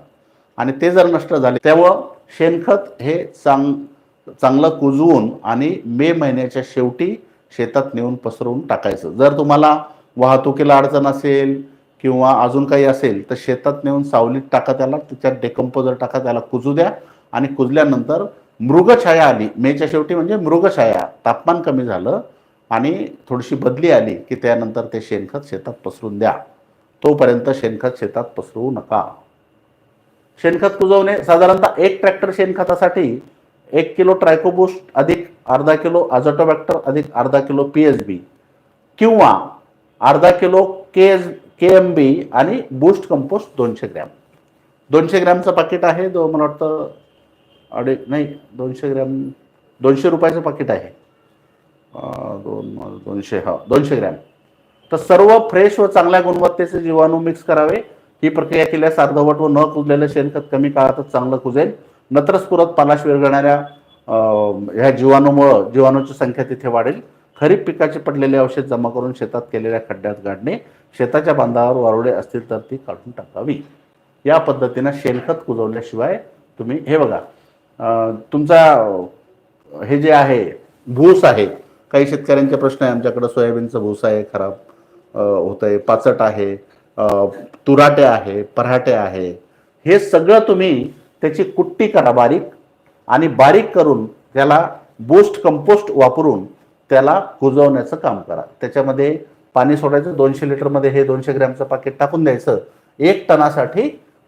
आणि ते जर नष्ट झाले त्यामुळं शेणखत हे चांगलं कुजवून आणि मे महिन्याच्या शेवटी शेतात नेऊन पसरवून टाकायचं. जर तुम्हाला वाहतुकीला अडचण असेल किंवा अजून काही असेल तर शेतात नेऊन सावलीत टाका त्याला, त्याच्यात डेकंपोजर टाका, त्याला कुजू द्या आणि कुजल्यानंतर मृगछाया आली, मेच्या शेवटी म्हणजे मृगछाया, तापमान कमी झालं आणि थोडीशी बदली आली की त्यानंतर ते शेणखत शेतात पसरून द्या. तोपर्यंत शेणखत शेतात पसरवू नका. शेणखत कुजवणे साधारणतः 1 ट्रॅक्टर शेणखतासाठी 1 किलो ट्रायकोबूस्ट अधिक अर्धा किलो अझोटोबॅक्टर अधिक अर्धा किलो पीएसबी किंवा अर्धा किलो केएमबी आणि बूस्ट कंपोस्ट 200 ग्रॅम. 200 ग्रॅमचं पाकिट आहे, मला वाटतं 200 ग्रॅम 200 रुपयाचं पाकिट आहे. 200 ग्रॅम. तर सर्व फ्रेश व चांगल्या गुणवत्तेचे जीवाणू मिक्स करावे. ही प्रक्रिया केल्यास अर्धवट व न कुजलेलं शेणखत कमी काळातच चांगलं कुजेल. नत्रस्फुरत पालाश विरघळणाऱ्या ह्या जीवाणूची संख्या तिथे वाढेल. खरीप पिकाचे पडलेले अवशेष जमा करून शेतात केलेल्या खड्ड्यात गाडणे. शेताच्या बांधावर वारुळे असतील तर ती काढून टाकावी. या पद्धतीनं शेणखत कुजवल्याशिवाय तुम्ही हे बघा, तुमचा हे जे आहे भूस आहे, काही शेतकऱ्यांचे प्रश्न आहे, आमच्याकडे सोयाबीनचं भूस आहे खराब होत आहे, पाचट आहे, तुराटे आहे, पराठे आहे, हे सगळं तुम्ही त्याची कुट्टी करा बारीक आणि बारीक करून त्याला बूस्ट कंपोस्ट वापरून त्याला कुजवण्याचं काम करा. त्याच्यामध्ये पाणी सोडायचं, 200 लिटरमध्ये हे 200 ग्रॅमचं पाकिट टाकून द्यायचं. 1 टनासाठी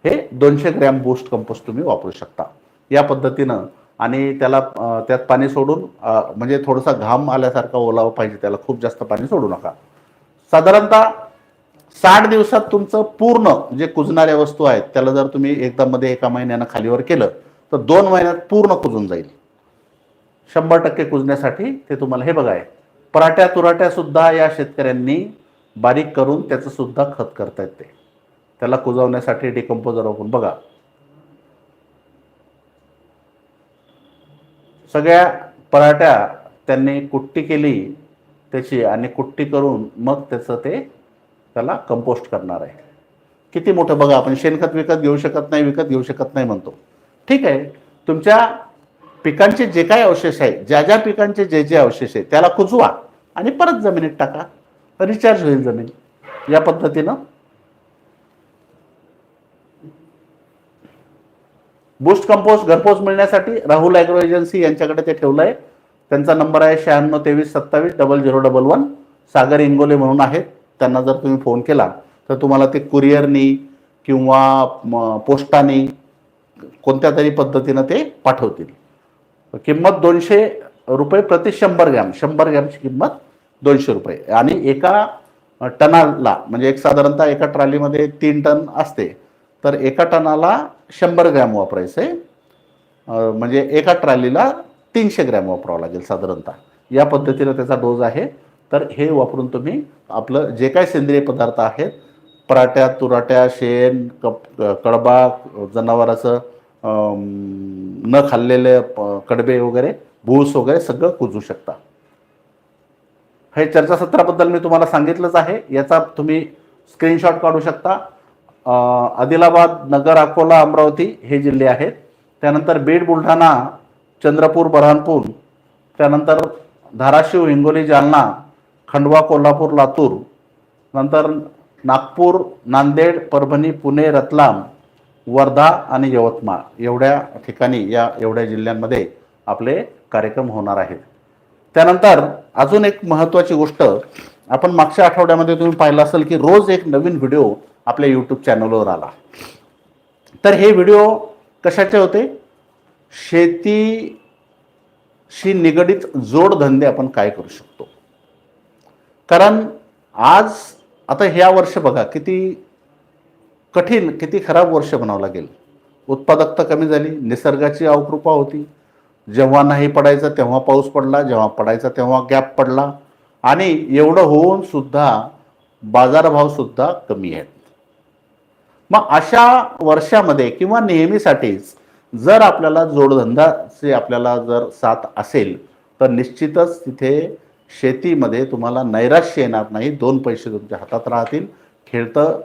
हे 200 ग्रॅम बूस्ट कंपोस्ट तुम्ही वापरू शकता या पद्धतीनं. आणि त्याला त्यात पाणी सोडून म्हणजे थोडासा घाम आल्यासारखा ओलावा पाहिजे, त्याला खूप जास्त पाणी सोडू नका. साधारणतः 60 दिवसात तुमचं पूर्ण जे कुजणाऱ्या वस्तू आहेत त्याला जर तुम्ही एकदा 1 महिन्यानं खालीवर केलं तर 2 महिन्यात पूर्ण कुजून जाईल. 100% कुजण्यासाठी ते तुम्हाला हे बघाय, पराठ्या तुराट्या सुद्धा या शेतकऱ्यांनी बारीक करून त्याचं सुद्धा खत करता येते. त्याला कुजवण्यासाठी डिकंपोजर वापरून बघा. सगळ्या पराठ्या त्यांनी कुट्टी केली त्याची आणि कुट्टी करून मग त्याचं ते त्याला कंपोस्ट करणार आहे. किती मोठं बघा. आपण शेणखत विकत घेऊ शकत नाही म्हणतो. ठीक आहे, तुमच्या पिकांचे जे काही अवशेष आहे, ज्या पिकांचे जे अवशेष आहे त्याला कुजवा आणि परत जमिनीत टाका, रिचार्ज होईल जमीन. या पद्धतीनं बूस्ट कंपोस्ट घरपोच मिळण्यासाठी राहुल ॲग्रो एजन्सी यांच्याकडे ते ठेवलंय. त्यांचा नंबर आहे 9623270011. सागर इंगोले म्हणून आहेत. त्यांना जर तुम्ही फोन केला तर तुम्हाला ते कुरिअरनी किंवा पोस्टाने कोणत्या तरी पद्धतीनं ते पाठवतील. किंमत 200 रुपये प्रति 100 ग्रॅम. 100 ग्रॅमची किंमत 200 रुपये. आणि एका टनाला म्हणजे साधारणतः एका ट्रॉलीमध्ये 3 टन असते, तर एका टनाला 100 ग्रॅम वापरायचं आहे. म्हणजे एका ट्रॉलीला 300 ग्रॅम वापरावं लागेल साधारणतः. या पद्धतीनं त्याचा डोस आहे. तर हे वापरून तुम्ही आपलं जे काही सेंद्रिय पदार्थ आहेत, पराठ्या तुराट्या, शेण, कडबा, जनावराचं न खाल्लेले कडबे वगैरे, भूस वगैरे सगळं कुजू शकता. हे चर्चासत्राबद्दल मी तुम्हाला सांगितलंच आहे. याचा तुम्ही स्क्रीनशॉट काढू शकता. आदिलाबाद, नगर, अकोला, अमरावती हे जिल्हे आहेत. त्यानंतर बीड, बुलढाणा, चंद्रपूर, बऱ्हाणपूर, त्यानंतर धाराशिव, हिंगोली, जालना, खंडवा, कोल्हापूर, लातूर, नंतर नागपूर, नांदेड, परभणी, पुणे, रतलाम, वर्धा आणि यवतमाळ एवढ्या ठिकाणी एवढ्या जिल्ह्यांमध्ये आपले कार्यक्रम होणार आहेत. त्यानंतर अजून एक महत्त्वाची गोष्ट, आपण मागच्या आठवड्यामध्ये तुम्ही पाहिलं असेल की रोज एक नवीन व्हिडिओ आपल्या यूट्यूब चॅनलवर आला. तर हे व्हिडिओ कशाचे होते? शेतीशी निगडित जोडधंदे आपण काय करू शकतो. कारण आज आता ह्या वर्ष बघा किती कठीण, किती खराब वर्ष म्हणावं लागेल. उत्पादकता कमी झाली, निसर्गाची अवकृपा होती. जेव्हा नाही पडायचा तेव्हा पाऊस पडला, जेव्हा पडायचा तेव्हा गॅप पडला आणि एवढं होऊन सुद्धा बाजारभाव सुद्धा कमी आहेत. मग अशा वर्षामध्ये किंवा नेहमीसाठीच जर आपल्याला जोडधंदाचे आपल्याला जर साथ असेल तर निश्चितच तिथे शेतीमध्ये तुम्हाला नैराश्य येणार नाही. 2 पैसे तुमच्या हातात राहतील, खेळतं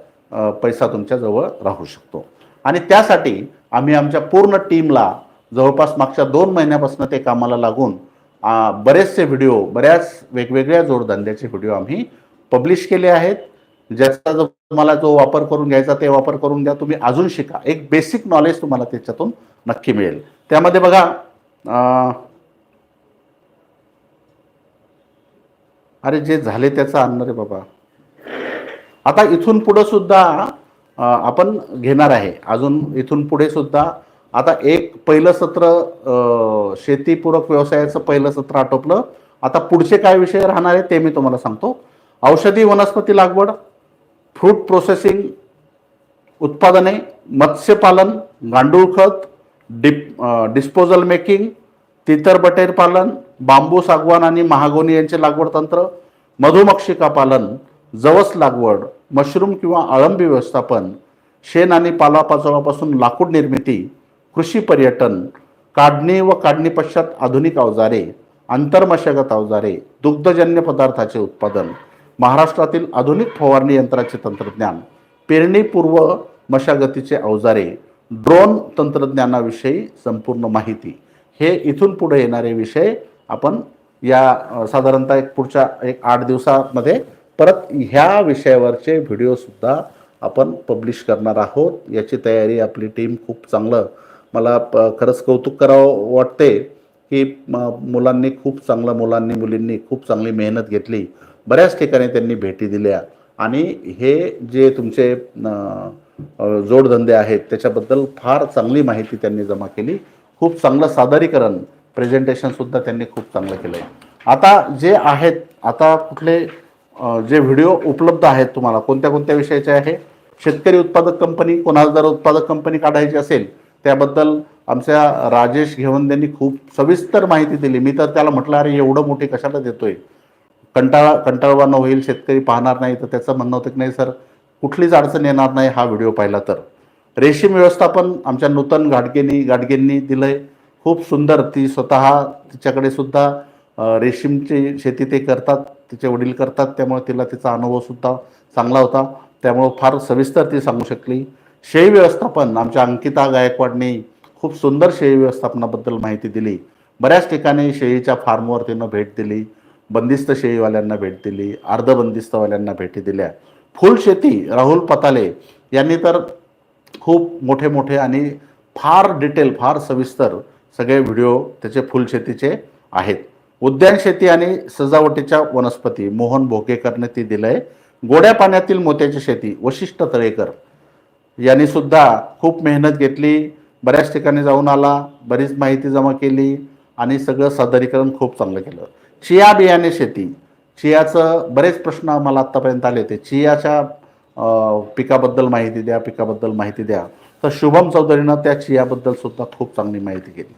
पैसा तुमच्याजवळ राहू शकतो. आणि त्यासाठी आम्ही आमच्या पूर्ण टीमला जवळपास मागच्या 2 महिन्यापासून ते कामाला लागून बरेचसे व्हिडिओ, बऱ्याच वेगवेगळ्या जोडधंद्याचे व्हिडिओ आम्ही पब्लिश केले आहेत. ज्याचा जो तुम्हाला जो वापर करून घ्यायचा ते वापर करून घ्या. तुम्ही अजून शिका. एक बेसिक नॉलेज तुम्हाला त्याच्यातून नक्की मिळेल. त्यामध्ये बघा, अरे जे झाले त्याचं आणणार आहे बाबा. आता इथून पुढे सुद्धा आपण घेणार आहे. अजून इथून पुढे सुद्धा आता एक पहिलं सत्र शेतीपूरक व्यवसायाचं पहिलं सत्र आटोपलं. आता पुढचे काय विषय राहणार आहे ते मी तुम्हाला सांगतो. औषधी वनस्पती लागवड, फ्रूट प्रोसेसिंग उत्पादने, मत्स्यपालन, गांडूळ खत, डिस्पोजल मेकिंग, तितर बटेर पालन, बांबू सागवान आणि महागोनी यांचे लागवड तंत्र, मधुमक्षिका पालन, जवस लागवड, मशरूम किंवा अळंबी व्यवस्थापन, शेण आणि पालापाचोळापासून लाकूड निर्मिती, कृषी पर्यटन, काढणी व काढणी पश्चात आधुनिक अवजारे, आंतरमशागत अवजारे, दुग्धजन्य पदार्थाचे उत्पादन, महाराष्ट्रातील आधुनिक फवारणी यंत्राचे तंत्रज्ञान, पेरणीपूर्व मशागतीचे अवजारे, ड्रोन तंत्रज्ञानाविषयी संपूर्ण माहिती, हे इथून पुढे येणारे विषय आपण या साधारणतः पुढच्या 8 दिवसामध्ये परत ह्या विषयावरचे व्हिडिओ सुद्धा आपण पब्लिश करणार आहोत. याची तयारी आपली टीम खूप चांगलं, मला खरंच कौतुक करावं वाटते की मुलांनी मुलींनी खूप चांगली मेहनत घेतली. बऱ्याच ठिकाणी त्यांनी भेटी दिल्या आणि हे जे तुमचे जोडधंदे आहेत त्याच्याबद्दल फार चांगली माहिती त्यांनी जमा केली. खूप चांगलं सादरीकरण, प्रेझेंटेशन सुद्धा त्यांनी खूप चांगलं केलं आहे. आता जे आहेत, आता कुठले जे व्हिडिओ उपलब्ध आहेत तुम्हाला कोणत्या कोणत्या विषयाचे आहे, शेतकरी उत्पादक कंपनी, कोणाला जर उत्पादक कंपनी काढायची असेल त्याबद्दल आमच्या राजेश घेवंदेंनी खूप सविस्तर माहिती दिली. मी तर त्याला म्हटलं, अरे एवढं मोठी कशाला देतोय, कंटाळवाणं होईल, शेतकरी पाहणार नाही. तर त्याचं म्हणणं होतं की नाही सर, कुठलीच अडचण येणार नाही हा व्हिडिओ पाहिला तर. रेशीम व्यवस्थापन आमच्या नूतन गाडगेंनी दिलंय, खूप सुंदर. ती स्वतः, तिच्याकडे सुद्धा रेशीमची शेती ते करतात, तिचे वडील करतात, त्यामुळे तिला तिचा अनुभव सुद्धा चांगला होता, त्यामुळे फार सविस्तर ती सांगू शकली. शेळी व्यवस्थापन आमच्या अंकिता गायकवाडनी खूप सुंदर शेळी व्यवस्थापनाबद्दल माहिती दिली. बऱ्याच ठिकाणी शेळीच्या फार्मवर तिनं भेट दिली, बंदिस्त शेळीवाल्यांना भेट दिली, अर्धबंदिस्तवाल्यांना भेटी दिल्या. फुलशेती राहुल पताले यांनी तर खूप मोठे आणि फार डिटेल, फार सविस्तर सगळे व्हिडिओ त्याचे फुलशेतीचे आहेत. उद्यान शेती आणि सजावटीच्या वनस्पती मोहन भोकेकरने ती दिलंय. गोड्या पाण्यातील मोत्याची शेती वशिष्ठ तळेकर यांनी सुद्धा खूप मेहनत घेतली, बऱ्याच ठिकाणी जाऊन आला, बरीच माहिती जमा केली आणि सगळं सादरीकरण खूप चांगलं केलं. चिया बियाणे शेती, चियाचं बरेच प्रश्न आम्हाला आत्तापर्यंत आले होते, चियाच्या पिकाबद्दल माहिती द्या. तर शुभम चौधरीनं त्या चियाबद्दल सुद्धा खूप चांगली माहिती केली.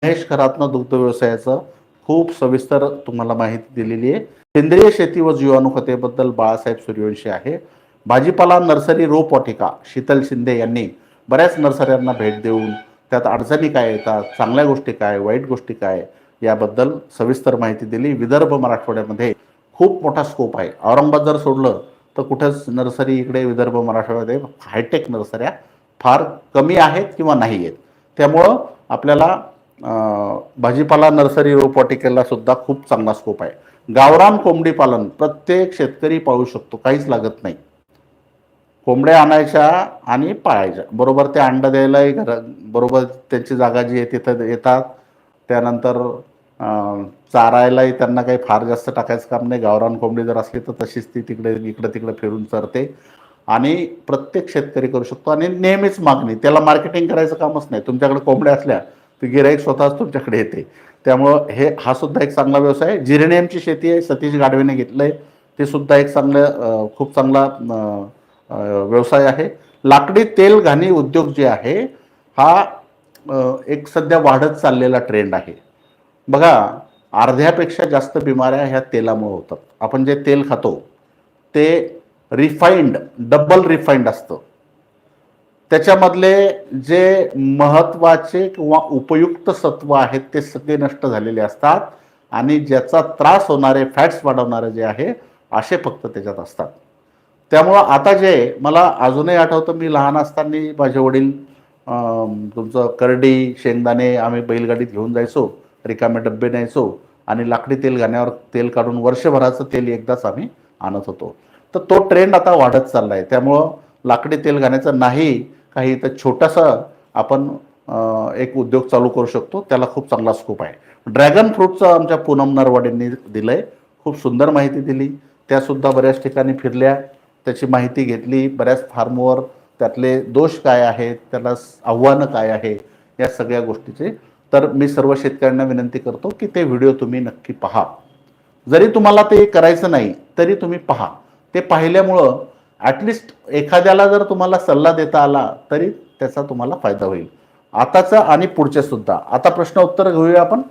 महेश खरातनं दुग्ध व्यवसायाचं खूप सविस्तर तुम्हाला माहिती दिलेली आहे. सेंद्रिय शेती व जीवाणुखतेबद्दल बाळासाहेब सूर्यवंशी आहे. भाजीपाला नर्सरी रोपवाटिका शीतल शिंदे यांनी बऱ्याच नर्सऱ्यांना भेट देऊन त्यात अडचणी काय येतात, चांगल्या गोष्टी काय, वाईट गोष्टी काय याबद्दल सविस्तर माहिती दिली. विदर्भ मराठवाड्यामध्ये खूप मोठा स्कोप आहे. औरंगाबाद जर सोडलं तर कुठंच नर्सरी इकडे विदर्भ मराठवाड्यामध्ये हायटेक नर्सऱ्या फार कमी आहेत किंवा नाही आहेत. त्यामुळं आपल्याला भाजीपाला नर्सरी रोपवाटिकेला सुद्धा खूप चांगला स्कोप आहे. गावरान कोंबडी पालन प्रत्येक शेतकरी पाळू शकतो, काहीच लागत नाही. कोंबड्या आणायच्या आणि पाळायच्या, बरोबर ते अंडा द्यायलाही बरोबर त्यांची जागा जी आहे तिथं येतात. त्यानंतर चारायलाही त्यांना काही फार जास्त टाकायचं काम नाही. गावरान कोंबडी जर असली तर तशीच ती इकडं तिकडं फिरून चरते आणि प्रत्येक शेतकरी करू शकतो. आणि नेहमीच मागणी, त्याला मार्केटिंग करायचं कामच नाही. तुमच्याकडे कोंबड्या असल्या तर गिराईक स्वतःच तुमच्याकडे येते. त्यामुळं हा सुद्धा एक चांगला व्यवसाय आहे. जिरेनियमची शेती आहे, सतीश गाडवेने घेतलंय, ते सुद्धा एक खूप चांगला व्यवसाय आहे. लाकडी तेल घाणी उद्योग जे आहे हा एक सध्या वाढत चाललेला ट्रेंड आहे. बघा, अर्ध्यापेक्षा जास्त बिमाऱ्या ह्या तेलामुळे होतात. आपण जे तेल खातो ते रिफाईंड, डबल रिफाईंड असतं. त्याच्यामधले जे महत्त्वाचे किंवा उपयुक्त सत्व आहेत ते सगळे नष्ट झालेले असतात आणि ज्याचा त्रास होणारे, फॅट्स वाढवणारे जे आहे असे फक्त त्याच्यात असतात. त्यामुळं आता जे मला अजूनही आठवतं, मी लहान असताना माझे वडील तुमचं करडी शेंगदाणे आम्ही बैलगाडीत घेऊन जायचो, रिकामे डब्बे न्यायचो आणि लाकडी तेल घाण्यावर तेल काढून वर्षभराचं तेल एकदाच आम्ही आणत होतो. तर तो ट्रेंड आता वाढत चालला आहे. त्यामुळं लाकडी तेल घाण्याचं नाही काही तर छोटासा आपण एक उद्योग चालू करू शकतो. त्याला खूप चांगला स्कोप आहे. ड्रॅगन फ्रूटचं आमच्या पूनम नरवाडेंनी दिलं आहे. खूप सुंदर माहिती दिली. त्यासुद्धा बऱ्याच ठिकाणी फिरल्या, त्याची माहिती घेतली. बऱ्याच फार्मवर त्यातले दोष काय आहेत, त्याला आव्हानं काय आहे, या सगळ्या गोष्टीचे. तर मी सर्व शेतकऱ्यांना विनंती करतो की ते व्हिडिओ तुम्ही नक्की पहा. जरी तुम्हाला ते करायचं नाही तरी तुम्ही पहा. ते पाहिल्यामुळं ॲटलिस्ट एखाद्याला जर तुम्हाला सल्ला देता आला तरी त्याचा तुम्हाला फायदा होईल, आताचा आणि पुढचे सुद्धा. आता प्रश्न उत्तर घेऊया आपण.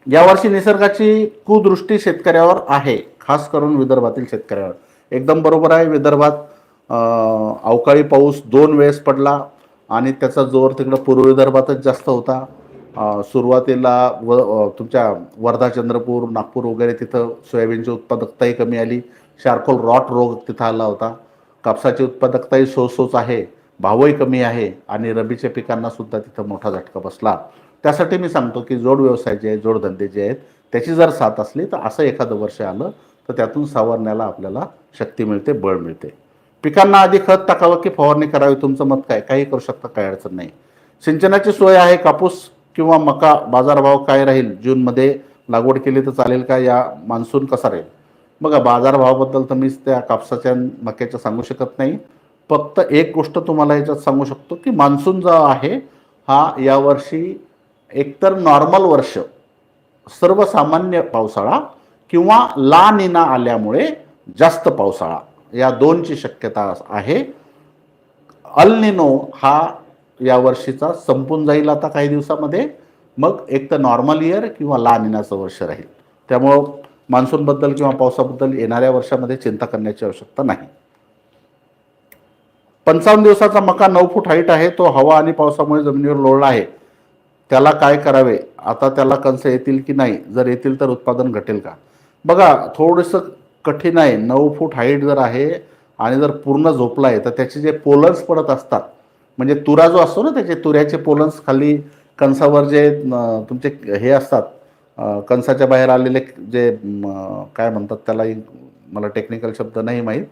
यावर्षी निसर्गाची कुदृष्टी शेतकऱ्यावर आहे, खास करून विदर्भातील शेतकऱ्यावर. एकदम बरोबर आहे. विदर्भात अवकाळी पाऊस 2 वेळेस पडला आणि त्याचा जोर तिकडं पूर्व विदर्भातच जास्त होता. सुरुवातीला तुमच्या वर्धा, चंद्रपूर, नागपूर वगैरे तिथं सोयाबीनची उत्पादकताही कमी आली. शार्कोल रॉट रोग तिथं आला होता. कापसाची उत्पादकताही सोच आहे, भावही कमी आहे आणि रबीच्या पिकांना सुद्धा तिथं मोठा झटका बसला. त्यासाठी मी सांगतो की जोड व्यवसाय जे आहेत, जोडधंदे जे आहेत, त्याची जर साथ असली तर असं एखादं वर्ष आलं तर त्यातून सावरण्याला आपल्याला शक्ती मिळते, बळ मिळते. पिकांना आधी खत टाकावं की फवारणी करावी, तुमचं मत काय? काही करू शकता, काही अडचण नाही. सिंचनाची सोय आहे. कापूस किंवा मका बाजारभाव काय राहील? जूनमध्ये लागवड केली तर चालेल का? या मान्सून कसा राहील? बघा, बाजारभावाबद्दल तर मीच त्या कापसाच्या मक्याच्या सांगू शकत नाही. फक्त एक गोष्ट तुम्हाला याच्यात सांगू शकतो की मान्सून जो आहे हा यावर्षी एकतर नॉर्मल वर्ष, सर्वसामान्य पावसाळा किंवा ला निना आल्यामुळे जास्त पावसाळा, या दोनची शक्यता आहे. अल निनो हा यावर्षीचा संपून जाईल आता काही दिवसामध्ये. मग एक तर नॉर्मल इयर किंवा ला निनाचं वर्ष राहील. त्यामुळं मान्सूनबद्दल किंवा पावसाबद्दल येणाऱ्या वर्षामध्ये चिंता करण्याची आवश्यकता नाही. 55 दिवसाचा मका 9 फूट हाईट आहे. तो हवा आणि पावसामुळे जमिनीवर लोळला आहे. त्याला काय करावे? आता त्याला कंस येतील की नाही? जर येतील तर उत्पादन घटेल का? बघा, थोडंसं कठीण आहे. 9 फूट हाईट जर आहे आणि जर पूर्ण झोपला आहे तर त्याचे जे पोलन्स पडत असतात, म्हणजे तुरा जो असतो ना, त्याचे तुऱ्याचे पोलन्स खाली कणसावर जे तुमचे हे असतात, कणसाच्या बाहेर आलेले जे काय म्हणतात त्याला, मला टेक्निकल शब्द नाही माहीत,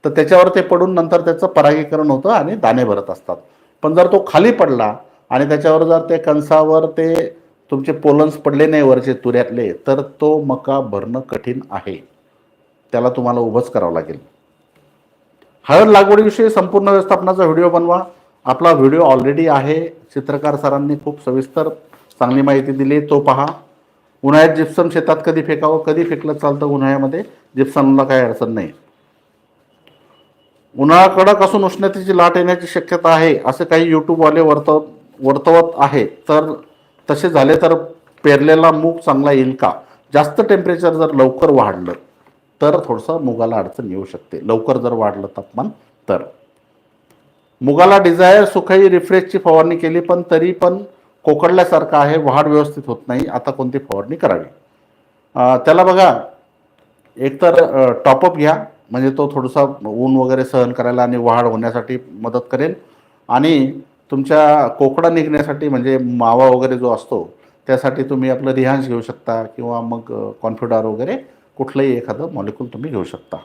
तर त्याच्यावर ते पडून नंतर त्याचं परागीकरण होतं आणि दाणे भरत असतात. पण जर तो खाली पडला आणि त्याच्यावर जर ते कणसावर ते तुमचे पोलन्स पडले नाही वरचे तुऱ्यातले, तर तो मका भरणं कठीण आहे. त्याला तुम्हाला उभंच करावं लागेल. हळद लागवडीविषयी संपूर्ण व्यवस्थापनाचा व्हिडिओ बनवा. आपला व्हिडिओ ऑलरेडी आहे. चित्रकार सरांनी खूप सविस्तर चांगली माहिती दिली, तो पहा. उन्हाळ्यात जिप्सम शेतात कधी फेकावं? कधी फेकलं चालतं उन्हाळ्यामध्ये, जिप्समला काही अडचण नाही. उन्हाळा कडक असून उष्णतेची लाट येण्याची शक्यता आहे असे काही यूट्यूबवाले वर्तवत आहे. तर तसे झाले तर पेरलेला मूग चांगला येईल का? जास्त टेम्परेचर जर लवकर वाढलं तर थोडंसं मुगाला अडचण येऊ शकते. लवकर जर वाढलं तापमान तर. मुगाला डिझायर सुखाई रिफ्रेशची फवारणी केली पण तरी पण कोकडल्यासारखं आहे, वाढ व्यवस्थित होत नाही. आता कोणती फवारणी करावी? त्याला बघा, एकतर टॉपअप घ्या, म्हणजे तो थोडासा ऊन वगैरे सहन करायला आणि वाढ होण्यासाठी मदत करेल. आणि तुमच्या कोकडा निघण्यासाठी म्हणजे मावा वगैरे जो असतो त्यासाठी तुम्ही आपलं रिहान्स घेऊ शकता किंवा मग कॉन्फिडॉर वगैरे कुठलंही एखादं मॉलिक्यूल तुम्ही घेऊ शकता.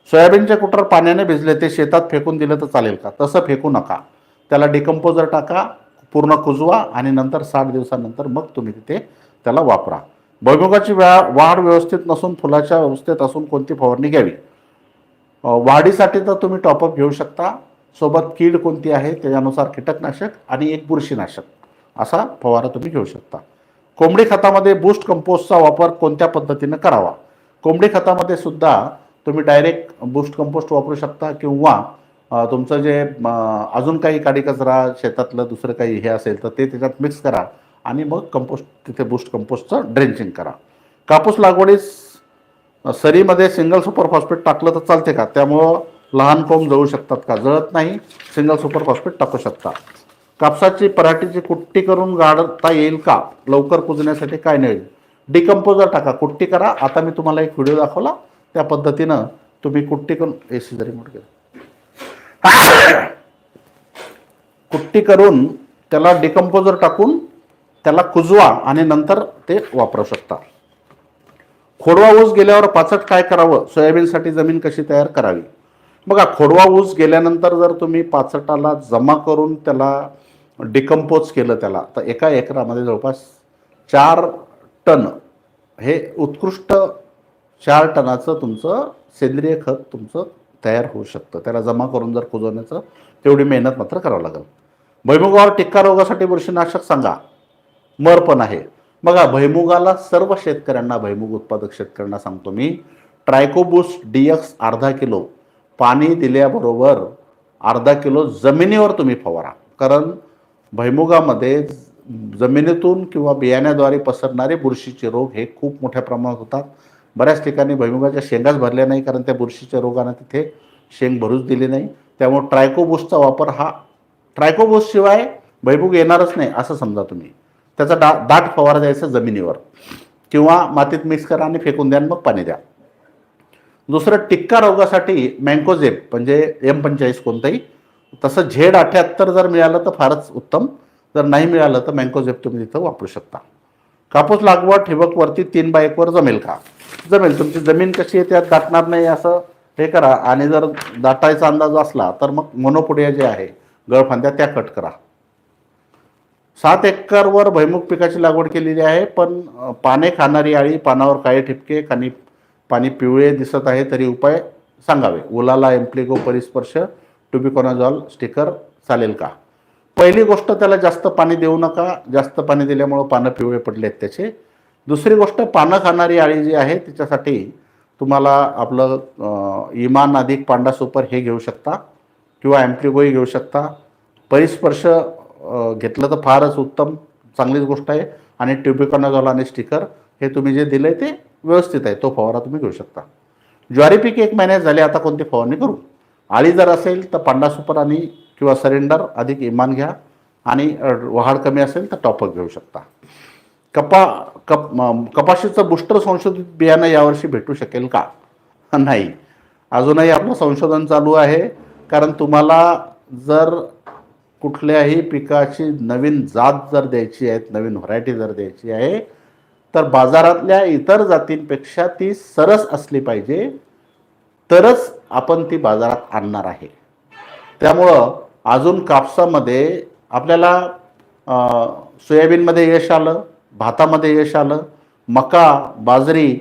सोयाबीनचे कुटर पाण्याने भिजले ते शेतात फेकून दिलं तर चालेल का? तसं फेकू नका. त्याला डिकम्पोजर टाका, पूर्ण कुजवा आणि नंतर 60 दिवसानंतर मग तुम्ही तिथे त्याला वापरा. भुईमुगाची वाढ व्यवस्थित नसून फुलाच्या अवस्थेत असून कोणती फवारणी घ्यावी? वाढीसाठी तर तुम्ही टॉपअप घेऊ शकता. सोबत कीड कोणती आहे त्याच्यानुसार कीटकनाशक आणि एक बुरशीनाशक असा फवारा तुम्ही घेऊ शकता. कोंबडी खतामध्ये बूस्ट कंपोस्टचा वापर कोणत्या पद्धतीनं करावा? कोंबडी खतामध्ये सुद्धा तुम्ही डायरेक्ट बूस्ट कंपोस्ट वापरू शकता किंवा तुमचं जे अजून काही काडी कचरा शेतातलं दुसरं काही हे असेल तर ते त्याच्यात मिक्स करा आणि मग कंपोस्ट तिथे बूस्ट कंपोस्टचं ड्रेंचिंग करा. कापूस लागवडीस सरीमध्ये सिंगल सुपर फॉस्फेट टाकलं तर चालते का? त्यामुळं लहान कोंब जळू शकतात का? जळत नाही. सिंगल सुपर फॉस्फेट टाकू शकता. कापसाची पराठीची कुट्टी करून गाळता येईल का? लवकर कुजण्यासाठी काय नाही? डिकम्पोजर टाका, कुट्टी करा. आता मी तुम्हाला एक व्हिडिओ दाखवला त्या पद्धतीनं तुम्ही कुट्टी करून एसी जरी मोठ कुट्टी करून त्याला डिकम्पोजर टाकून त्याला कुजवा आणि नंतर ते वापरू शकता. खोडवा ऊस गेल्यावर पाचट काय करावं, सोयाबीनसाठी जमीन कशी तयार करावी. बघा, खोडवा ऊस गेल्यानंतर जर तुम्ही पाचटाला जमा करून त्याला डिकम्पोज केलं त्याला, तर एका एकरामध्ये जवळपास 4 टन हे उत्कृष्ट 4 टनाचं तुमचं सेंद्रिय खत तुमचं तयार होऊ शकतं. त्याला जमा करून जर कुजवण्याचं तेवढी मेहनत मात्र करावं लागेल. भुईमुगावर टिक्का रोगासाठी बुरशीनाशक सांगा. मर पण आहे. बघा, भुईमुगाला सर्व शेतकऱ्यांना, भुईमुग उत्पादक शेतकऱ्यांना सांगतो मी, ट्रायकोबूस्ट DX अर्धा किलो पाणी दिल्याबरोबर अर्धा किलो जमिनीवर तुम्ही फवारा. कारण भुईमुगामध्ये जमिनीतून किंवा बियाण्याद्वारे पसरणारे बुरशीचे रोग हे खूप मोठ्या प्रमाणात होतात. बऱ्याच ठिकाणी भुईमुगाच्या शेंगाच भरल्या नाही, कारण त्या बुरशीच्या रोगाने तिथे शेंग भरूच दिली नाही. त्यामुळे ट्रायकोबूस्टचा वापर हा, ट्रायकोबूस्ट शिवाय भुईमुग येणारच नाही असं समजा तुम्ही. त्याचा दाट फवारा द्यायचा जमिनीवर किंवा मातीत मिक्स करा आणि फेकून द्या, मग पाणी द्या. दुसरं, टिक्का रोगासाठी मँकोझेब म्हणजे M45 कोणताही, तसं Z78 जर मिळालं तर फारच उत्तम. जर नाही मिळालं तर मँकोझेब तुम्ही तिथं वापरू शकता. कापूस लागवड ठिबकवरती 3x1 जमेल का? जमेल. तुमची जमीन कशी आहे त्यात दाटणार नाही असं हे करा. आणि जर दाटायचा अंदाज असला तर मग मोनोपोडिया जे आहे गळफांद्या त्या कट करा. 7 एकरवर भुईमुग पिकाची लागवड केलेली आहे, पण पाने खाणारी आळी, पानावर काळे ठिपके, पाणी पिवळे दिसत आहे, तरी उपाय सांगावे. ओलाला एम्प्लिगो परिस्पर्श ट्युबिकोनाझॉल स्टिकर चालेल का? पहिली गोष्ट, त्याला जास्त पाणी देऊ नका. जास्त पाणी दिल्यामुळं पानं पिवळे पडले आहेत त्याचे. दुसरी गोष्ट, पानं खाणारी आळी जी आहे तिच्यासाठी तुम्हाला आपलं इमान अधिक पांडा सुपर हे घेऊ शकता किंवा एम्प्लिगोही घेऊ शकता. परिस्पर्श घेतलं तर फारच उत्तम, चांगलीच गोष्ट आहे. आणि ट्युबिकोनाझॉल आणि स्टिकर हे तुम्ही जे दिलंय ते व्यवस्थित आहे, तो फवारा तुम्ही घेऊ शकता. ज्वारी पीक 1 महिन्यात झाले, आता कोणती फवारणी करू? आळी जर असेल तर पांडा सुपर आणि किंवा सरेंडर अधिक इमान घ्या, आणि वहाड कमी असेल तर टॉपअप घेऊ शकता. कपाशीचं बुस्टर संशोधित बियाणं यावर्षी भेटू शकेल का? नाही, अजूनही आपलं संशोधन चालू आहे. कारण तुम्हाला जर कुठल्याही पिकाची नवीन जात जर द्यायची आहे, नवीन व्हरायटी जर द्यायची आहे, तर बाजारातल्या इतर जातींपेक्षा ती सरस असली पाहिजे, तरच आपण ती बाजारात आणणार आहे. त्यामुळं अजून कापसामध्ये आपल्याला सोयाबीनमध्ये यश आलं, भातामध्ये यश आलं, मका, बाजरी,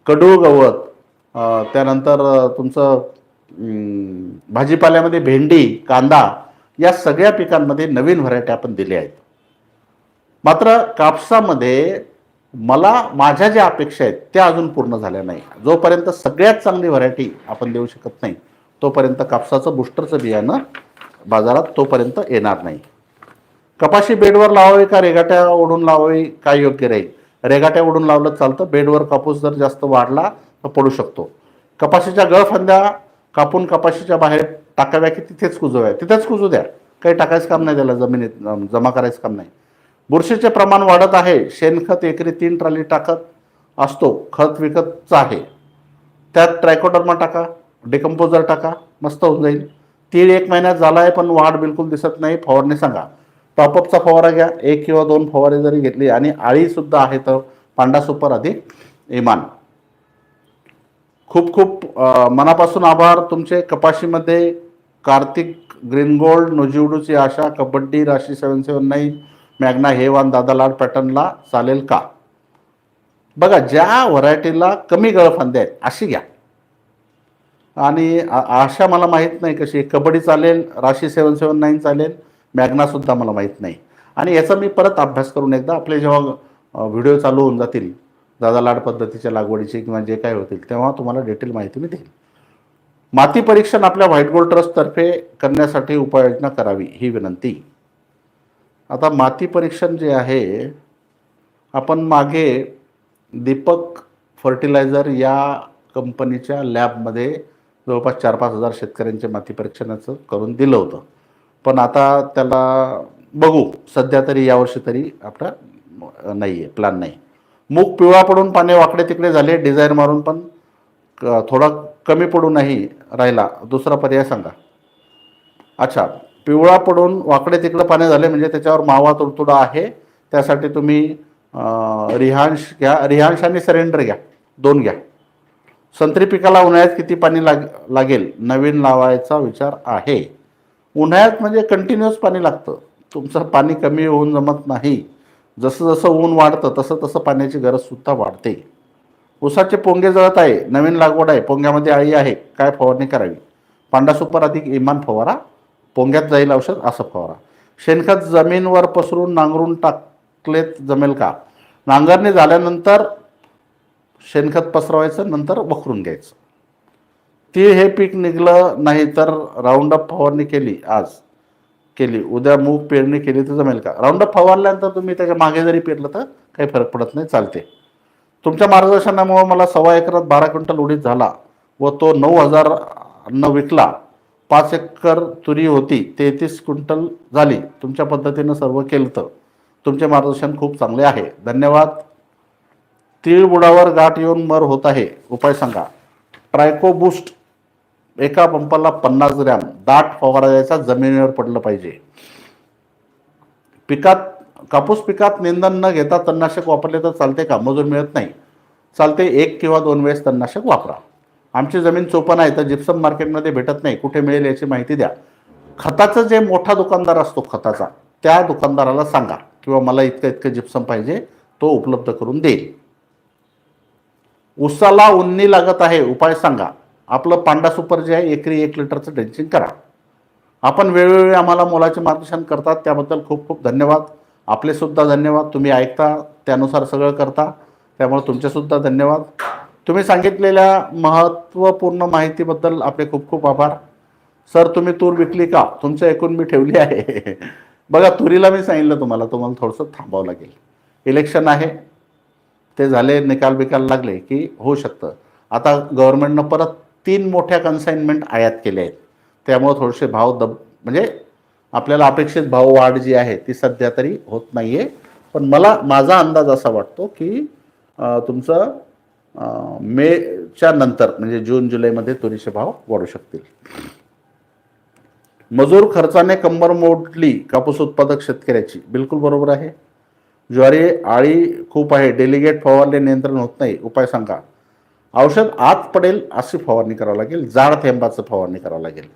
कडूळ गवत, त्यानंतर तुमचं भाजीपाल्यामध्ये भेंडी, कांदा, या सगळ्या पिकांमध्ये नवीन व्हरायटी आपण दिल्या आहेत. मात्र कापसामध्ये मला माझ्या ज्या अपेक्षा आहेत त्या अजून पूर्ण झाल्या नाही. जोपर्यंत सगळ्यात चांगली व्हरायटी आपण देऊ शकत नाही, तोपर्यंत कापसाचं बुस्टरचं बियाणं बाजारात तोपर्यंत येणार नाही. कपाशी बेडवर लावावी का रेगाट्या ओढून लावावी, काय योग्य राहील? रेगाट्या ओढून लावलं चालतं. बेडवर कापूस जर जास्त वाढला तर पडू शकतो. कपाशीच्या गळफांद्या कापून कपाशीच्या बाहेर टाकाव्या की तिथेच कुजव्या? तिथेच कुजू द्या, काही टाकायचं काम नाही, त्याला जमिनीत जमा करायचं काम नाही. बुरशीचे प्रमाण वाढत आहे. शेणखत एकरी 3 ट्रॉली टाकत असतो, खत विकतचं आहे, त्यात ट्रायकोडर्मा टाका, डिकम्पोजर टाका, मस्त होऊन जाईल. 3 1 महिन्यात झाला आहे पण वाढ बिलकुल दिसत नाही, फवारणी सांगा. टॉपअपचा फवारा घ्या, 1 किंवा 2 फवारे जरी घेतली. आणि आळी सुद्धा आहे तर पांडा सुपर अधिक इमान. खूप खूप मनापासून आभार तुमचे. कपाशीमध्ये कार्तिक ग्रीन गोल्ड, नोजिवडूची आशा, कबड्डी, राशी 779, मॅग्ना हेवान, दादा लाड पॅटर्नला चालेल का? बघा, ज्या व्हरायटीला कमी गळफांद्या आहेत अशी घ्या. आणि आशा मला माहीत नाही कशी, कबड्डी चालेल, राशी 779 चालेल, मॅग्नासुद्धा मला माहीत नाही. आणि याचा मी परत अभ्यास करून एकदा आपले जेव्हा व्हिडिओ चालू होऊन जातील दादा लाड पद्धतीच्या लागवडीचे किंवा जे काय होतील, तेव्हा तुम्हाला डिटेल माहिती मी देईल. माती परीक्षण आपल्या व्हाईट गोल्ड ट्रस्टतर्फे करण्यासाठी उपाययोजना करावी ही विनंती. आता माती परीक्षण जे आहे, आपण मागे दीपक फर्टिलायझर या कंपनीच्या लॅबमध्ये जवळपास 4-5 हजार शेतकऱ्यांचे माती परीक्षणाचं करून दिलं होतं. पण आता त्याला बघू, सध्या तरी यावर्षी तरी आपला नाही आहे, प्लॅन नाही. मूग पिवळा पडून पाने वाकडे तिकडे झाले, डिझायर मारून पण थोडा कमी पडूनही राहिला, दुसरा पर्याय सांगा. अच्छा, पिवळा पडून वाकडे तिकडे पाने झाले म्हणजे त्याच्यावर मावा तुडतुडा आहे. त्यासाठी तुम्ही रिहान्श घ्या, रिहान्श आणि सरेंडर घ्या, 2 घ्या. संत्री पिकाला उन्हाळ्यात किती पाणी लागेल? नवीन लावायचा विचार आहे. उन्हाळ्यात म्हणजे कंटिन्युअस पाणी लागतं. तुमचं पाणी कमी होऊन जमत नाही. जसं जसं ऊन वाढतं तसं तसं पाण्याची गरज सुद्धा वाढते. ऊसाचे पोंगे जळत आहे, नवीन लागवड आहे, पोंग्यामध्ये अळी आहे, काय फवारणी करावी? पांडा सुपर अधिक इमान फवारा, पोंग्यात जाईल औषध असं फवारा. शेणखत जमीनवर पसरून नांगरून टाकलेत जमेल का? नांगरणी झाल्यानंतर शेणखत पसरवायचं, नंतर वखरून घ्यायचं. तीळ हे पीक निघलं नाही तर राऊंडअप फवारणी केली, आज केली, उद्या मूग पेरणी केली तर जमेल का? राऊंडअप फवारल्यानंतर तुम्ही त्याच्या मागे जरी पेरलं तर काही फरक पडत नाही, चालते. तुमच्या मार्गदर्शनामुळे मला 1.25 एकरात 12 क्विंटल उडीद झाला व तो 9,000 न विकला. 5 एकर तुरी होती, 33 क्विंटल झाली. तुमच्या पद्धतीनं सर्व केलं तर तुमचे मार्गदर्शन खूप चांगले आहे, धन्यवाद. तीळ बुडावर गाठ येऊन मर होत आहे, उपाय सांगा. ट्रायको बूस्ट एका पंपाला 50 ग्रॅम दाट फवारा द्यायचा, जमिनीवर पडलं पाहिजे. पिकात कापूस पिकात निंदन न घेता तणनाशक वापरले तर चालते का? मजूर मिळत नाही, चालते. 1 किंवा 2 वेळेस तणनाशक वापरा. आमची जमीन चोपन आहे तर जिप्सम मार्केटमध्ये भेटत नाही, कुठे मिळेल याची माहिती द्या. खताचं जे मोठा दुकानदार असतो खताचा, त्या दुकानदाराला सांगा किंवा मला इतकं इतकं जिप्सम पाहिजे, तो उपलब्ध करून देईल. उसाला उन्नी लागत आहे, उपाय सांगा. आपलं पांडा सुपर जे आहे एकरी 1 लिटरचं ड्रेंचिंग करा. आपण वेळोवेळी आम्हाला मोलाचे मार्गदर्शन करतात, त्याबद्दल खूप खूप धन्यवाद. आपले सुद्धा धन्यवाद. तुम्ही ऐकता, त्यानुसार सगळं करता, त्यामुळे तुमचे सुद्धा धन्यवाद. तुम्ही सांगितलेल्या महत्त्वपूर्ण माहितीबद्दल आपले खूप खूप आभार. सर तुम्ही तूर विकली का? तुमचं ऐकून मी ठेवली आहे. बघा, तुरीला मी सांगितलं तुम्हाला थोडंसं थांबावं लागेल. इलेक्शन आहे, ते झाले, निकाल बिकाल लागले की होऊ शकतं. आता गव्हर्नमेंटनं परत 3 मोठ्या कन्साइनमेंट आयात केल्या आहेत, त्यामुळे थोडेसे भाव म्हणजे आपल्याला अपेक्षित भाव वाढ जी आहे ती सध्या तरी होत नाही आहे. पण माझा अंदाज असा वाटतो की तुमचं मेच्या नंतर म्हणजे जून जुलैमध्ये तुरीचे भाव वाढू शकतील. मजूर खर्चाने कंबर मोडली कापूस उत्पादक शेतकऱ्याची, बिलकुल बरोबर आहे. ज्वारी आळी खूप आहे, डेलिगेट फवारले नियंत्रण होत नाही, उपाय सांगा. औषध आत पडेल अशी फवारणी करावी लागेल, जाड थेंबाचं फवारणी करावं लागेल.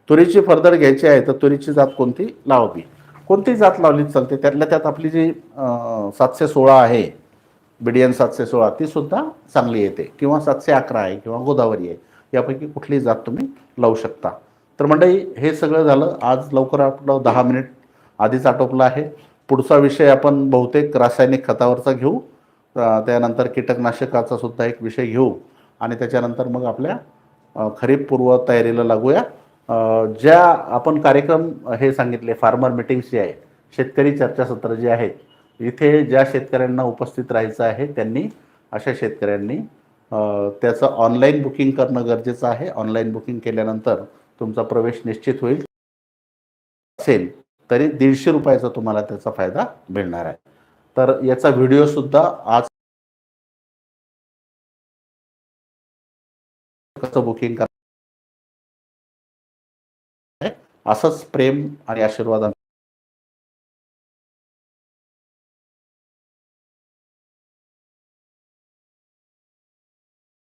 तुरीची फरदर घ्यायची आहे तर तुरीची जात कोणती लावावी? कोणती जात लावली चालते, त्यातल्या त्यात आपली जी 716 आहे, BDN 716, ती सुद्धा चांगली येते, किंवा 711 आहे किंवा गोदावरी आहे, यापैकी कुठलीही जात तुम्ही लावू शकता. तर मंडळी, हे सगळं झालं आज लवकर. आपलं 10 मिनिट आधीच आटोपलं आहे. पुढचा विषय आपण बहुतेक रासायनिक खतावरचा घेऊ, त्यानंतर कीटकनाशकाचा सुद्धा एक विषय घेऊ आणि त्याच्यानंतर मग आपल्या खरीप पूर्व तयारीला लागूया. ज्या आपण कार्यक्रम हे सांगितले, फार्मर मिटिंग्स जे आहे, शेतकरी चर्चासत्र जे आहेत, इथे ज्या शेतकऱ्यांना उपस्थित राहायचं आहे त्यांनी, अशा शेतकऱ्यांनी त्याचं ऑनलाईन बुकिंग करणं गरजेचं आहे. ऑनलाईन बुकिंग केल्यानंतर तुमचा प्रवेश निश्चित होईल. असेल तरी 150 रुपयाचा तुम्हाला त्याचा फायदा मिळणार आहे. तर याचा व्हिडिओ सुद्धा आज कसं बुकिंग करायचं, असंच प्रेम आणि आशीर्वाद